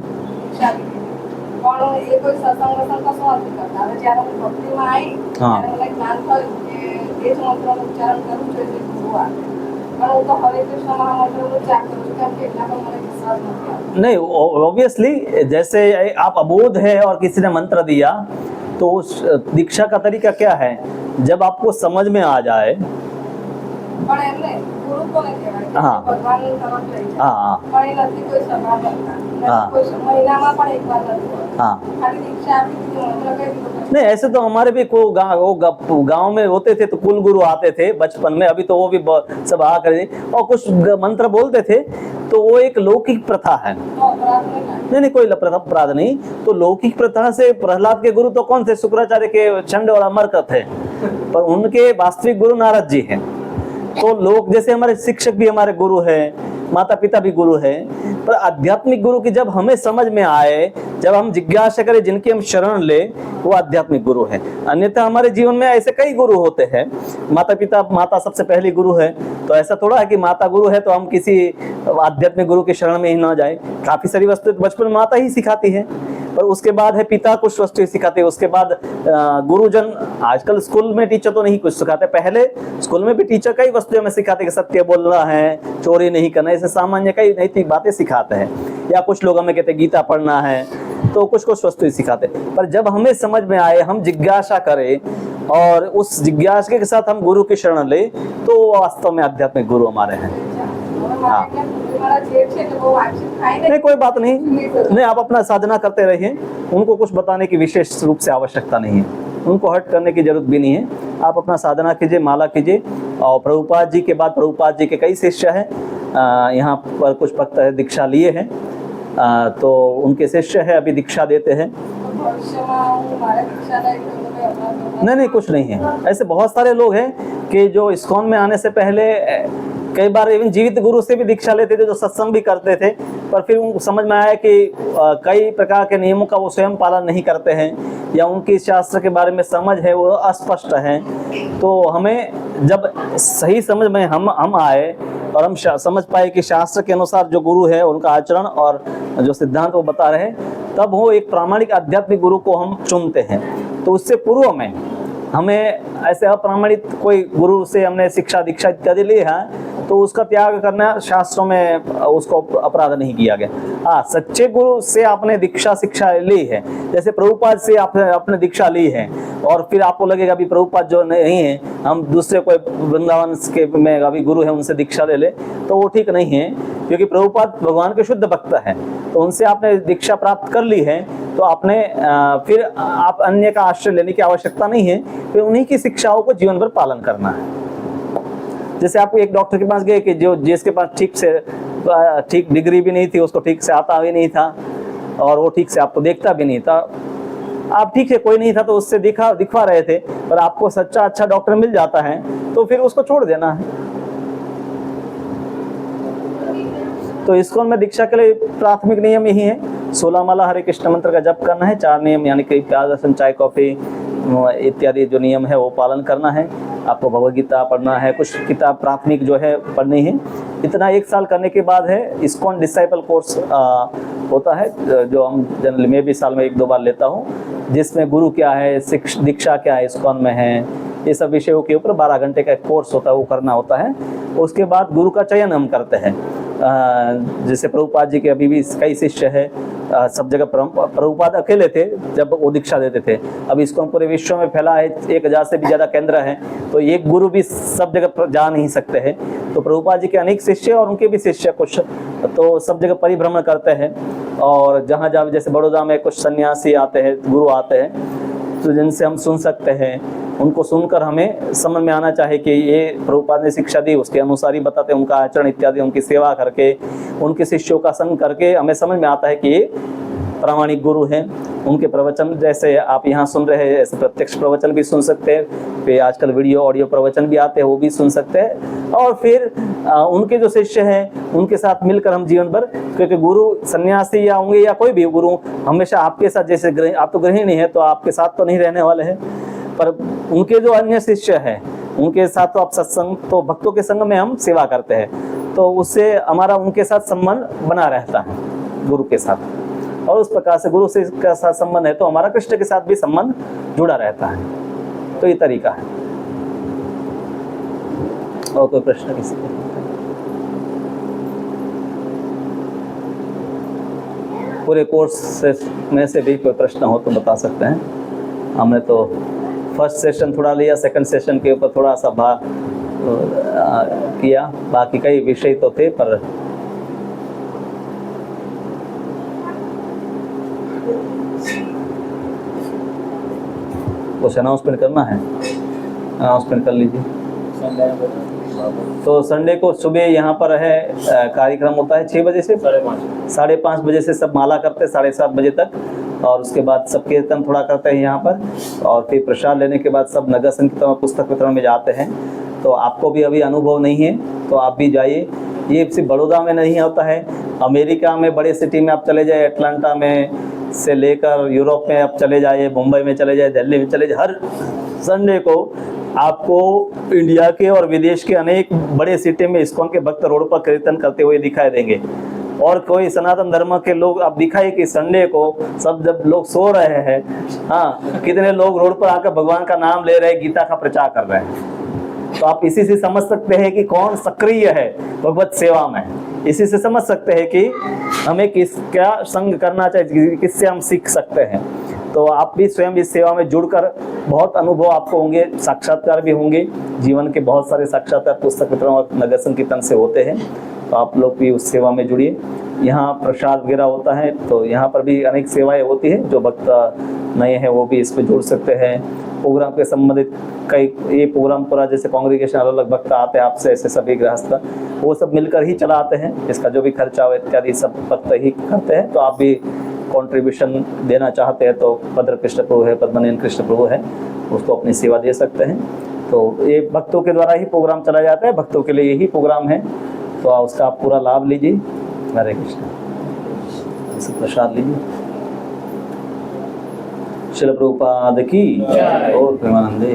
नहीं, ऑब्वियसली जैसे आप अबोध है और किसी ने मंत्र दिया तो उस दीक्षा का तरीका क्या है? जब आपको समझ में आ जाए। हाँ नहीं, ऐसे तो हमारे भी को गाँव में होते थे तो कुल गुरु आते थे बचपन में। अभी तो वो भी सब आकर और कुछ मंत्र बोलते थे, तो वो एक लौकिक प्रथा है। नहीं, कोई अपराध नहीं। तो लौकिक प्रथा से प्रहलाद के गुरु तो कौन थे? शुक्राचार्य के चंड और अमरकथ थे, पर उनके वास्तविक गुरु नारद जी हैं। तो लोग जैसे हमारे शिक्षक भी हमारे गुरु हैं, माता पिता भी गुरु हैं, पर आध्यात्मिक गुरु की जब हमें समझ में आए जब हम जिज्ञासा करें, जिनकी हम शरण ले, वो आध्यात्मिक गुरु है। अन्यथा हमारे जीवन में ऐसे कई गुरु होते हैं। माता पिता, माता सबसे पहली गुरु है, तो ऐसा थोड़ा है कि माता गुरु है तो हम किसी आध्यात्मिक गुरु की शरण में ही ना जाए। काफी सारी वस्तु बचपन में माता ही सिखाती है, पर उसके बाद है पिता कुछ वस्तु सिखाते हैं, उसके बाद गुरुजन। आजकल स्कूल में टीचर तो नहीं कुछ सिखाते, पहले स्कूल में भी टीचर कई वस्तुएं में सिखाते कि सत्य बोलना है, चोरी नहीं करना, ऐसे सामान्य कई नैतिक बातें सिखाते हैं। या कुछ लोग हमें कहते गीता पढ़ना है, तो कुछ कुछ वस्तु सिखाते। पर जब हमें समझ में आए, हम जिज्ञासा करें और उस जिज्ञासा के साथ हम गुरु की शरण ले, तो वास्तव में आध्यात्मिक गुरु हमारे हैं। हाँ, नहीं कोई बात नहीं, आप अपना साधना करते रहिए, उनको कुछ बताने की विशेष रूप से आवश्यकता नहीं है, उनको हट करने की जरूरत भी नहीं है। आप अपना साधना कीजिए, माला कीजिए। और प्रभुपाद जी के बाद, प्रभुपाद जी के कई शिष्य हैं, यहाँ पर कुछ भक्त दीक्षा लिए हैं, तो उनके शिष्य है, अभी दीक्षा देते हैं। नहीं कुछ नहीं है, ऐसे बहुत सारे लोग हैं कि जो इस्कॉन में आने से पहले कई बार इवन जीवित गुरु से भी दीक्षा लेते थे, जो सत्संग भी करते थे, पर फिर उनको समझ में आया कि कई प्रकार के नियमों का वो स्वयं पालन नहीं करते हैं, या उनकी शास्त्र के बारे में समझ है वो अस्पष्ट है। तो हमें जब सही समझ में हम आए और हम समझ पाए कि शास्त्र के अनुसार जो गुरु है उनका आचरण और जो सिद्धांत वो बता रहे हैं, तब वो एक प्रामाणिक आध्यात्मिक गुरु को हम चुनते हैं। तो उससे पूर्व में हमें ऐसे अप्रामाणिक कोई गुरु से हमने शिक्षा दीक्षा इत्यादि ली है, तो उसका त्याग करना शास्त्रों में उसको अपराध नहीं किया गया। हाँ, सच्चे गुरु से आपने दीक्षा शिक्षा ली है, जैसे प्रभुपाद से आपने दीक्षा ली है, और फिर आपको लगेगा अभी प्रभुपाद जो नहीं है, हम दूसरे कोई वृंदावन के में अभी गुरु है उनसे दीक्षा ले ले, तो वो ठीक नहीं है, क्योंकि प्रभुपाद भगवान के शुद्ध भक्त है। तो उनसे आपने दीक्षा प्राप्त कर ली है, तो आपने फिर आप अन्य का आश्रय लेने की आवश्यकता नहीं है, फिर उन्हीं की शिक्षाओं को जीवन भर पालन करना है। जैसे आप एक डॉक्टर के पास गए कि जिसके पास ठीक डिग्री भी नहीं थी, उसको ठीक से आता भी नहीं था, और वो ठीक से आपको देखता भी नहीं था, आप ठीक है कोई नहीं था तो उससे दिखवा रहे थे, पर आपको सच्चा अच्छा डॉक्टर मिल जाता है तो फिर उसको छोड़ देना है। तो इस्कॉन में दीक्षा के लिए प्राथमिक नियम यही है, 16 माला हरे कृष्ण मंत्र का जप करना है, 4 नियम यानी कि प्याज लहसुन चाय कॉफी इत्यादि जो नियम है वो पालन करना है, आपको भगवद गीता पढ़ना है, कुछ किताब प्राथमिक जो है पढ़नी है। इतना 1 साल करने के बाद है इस्कॉन डिसाइपल कोर्स होता है, जो हम जनरली मैं भी साल में 1-2 बार लेता हूँ, जिसमें गुरु क्या है, दीक्षा क्या है इस्कॉन में है, ये सब विषयों के ऊपर 12 घंटे का कोर्स होता है, वो करना होता है। उसके बाद गुरु का चयन हम करते हैं। जैसे प्रभुपाद जी के अभी भी कई शिष्य है, सब जगह प्रभुपाद अकेले थे जब वो दीक्षा देते थे, अब इसको पूरे विश्व में फैला है, 1000 से भी ज़्यादा केंद्र हैं, तो एक गुरु भी सब जगह जा नहीं सकते हैं। तो प्रभुपाद जी के अनेक शिष्य और उनके भी शिष्य कुछ तो सब जगह परिभ्रमण करते हैं, और जहाँ जहाँ जैसे बड़ौदा में कुछ सन्यासी आते हैं, गुरु आते हैं, तो जिनसे हम सुन सकते हैं, उनको सुनकर हमें समझ में आना चाहिए कि ये प्रभुपाद ने शिक्षा दी उसके अनुसार ही बताते हैं, उनका आचरण इत्यादि, उनकी सेवा करके, उनके शिष्यों का संग करके हमें समझ में आता है कि ये प्रामाणिक गुरु हैं। उनके प्रवचन जैसे आप यहाँ सुन रहे हैं, ऐसे प्रत्यक्ष प्रवचन भी सुन सकते हैं, फिर आजकल वीडियो ऑडियो प्रवचन भी आते हैं, वो भी सुन सकते हैं। और फिर उनके जो शिष्य हैं उनके साथ मिलकर हम जीवन भर, क्योंकि गुरु सन्यासी या होंगे या कोई भी गुरु हमेशा आपके साथ, जैसे आप तो गृहिणी है तो आपके साथ तो नहीं रहने वाले हैं, पर उनके जो अन्य शिष्य हैं उनके साथ तो आप सत्संग, तो भक्तों के संग में हम सेवा करते हैं, तो उससे हमारा उनके साथ संबंध बना रहता है गुरु के साथ, और उस प्रकार से गुरु से का साथ संबंध है तो हमारा कृष्ण के साथ भी संबंध जुड़ा रहता है। तो ये तरीका है। और कोई प्रश्न किसी को? पूरे कोर्स में से भी कोई प्रश्न हो तो बता सकते हैं। हमने तो फर्स्ट सेशन थोड़ा लिया, सेकंड सेशन के ऊपर थोड़ा सा भाग किया, बाकी कई विषय तो थे, पर कुछ अनाउंसमेंट करना है, अनाउंसमेंट कर लीजिए। तो संडे को सुबह यहाँ पर है कार्यक्रम होता है 6 बजे से 5:30 बजे से सब माला करते हैं 7:30 बजे तक, और उसके बाद सब कीर्तन थोड़ा करते हैं यहाँ पर, और फिर प्रसाद लेने के बाद सब नगर संकीर्तन पुस्तक वितरण में जाते हैं। तो आपको भी अभी अनुभव नहीं है तो आप भी जाइए। ये सिर्फ बड़ौदा में नहीं होता है, अमेरिका में बड़े सिटी में आप चले जाए, अटलांटा में से लेकर यूरोप में आप चले जाइए, मुंबई में चले जाइए, दिल्ली में चले जाइए, हर संडे को आपको इंडिया के और विदेश के अनेक बड़े सिटी में इस्कॉन के भक्त रोड पर कीर्तन करते हुए दिखाई देंगे। और कोई सनातन धर्म के लोग आप दिखाई कि संडे को सब जब लोग सो रहे हैं, हाँ, कितने लोग रोड पर आकर भगवान का नाम ले रहे हैं, गीता का प्रचार कर रहे हैं। तो आप इसी से समझ सकते हैं कि कौन सक्रिय है भगवत सेवा में। इसी से समझ सकते हैं कि हमें क्या संग करना चाहिए, किससे हम सीख सकते हैं। तो आप भी स्वयं इस सेवा में जुड़कर बहुत अनुभव आपको होंगे, साक्षात्कार भी होंगे। जीवन के बहुत सारे साक्षात्कार पुस्तक वितरण और नगर संकीर्तन से होते हैं। तो आप लोग भी उस सेवा में जुड़िए। यहाँ प्रसाद वगैरह होता है, तो यहाँ पर भी अनेक सेवाएं होती हैं। जो भक्त नए हैं वो भी इस पर जुड़ सकते हैं। प्रोग्राम के संबंधित कई ये प्रोग्राम पूरा जैसे कांग्रेगेशन अलग अलग भक्त आते हैं आपसे, ऐसे सभी गृहस्थ वो सब मिलकर ही चलाते हैं। इसका जो भी खर्चा हो इत्यादि सब भक्त ही करते हैं। तो आप भी कंट्रीब्यूशन देना चाहते हैं तो भद्र कृष्ण प्रभु है, पद्मनाभन कृष्ण प्रभु है, उसको अपनी सेवा दे सकते हैं। तो ये भक्तों के द्वारा ही प्रोग्राम चला जाता है, भक्तों के लिए यही प्रोग्राम है। तो उसका आप पूरा लाभ लीजिए। हरे कृष्ण। इसे प्रसाद लीजिए। श्रील प्रभुपाद की और प्रेमानंदे।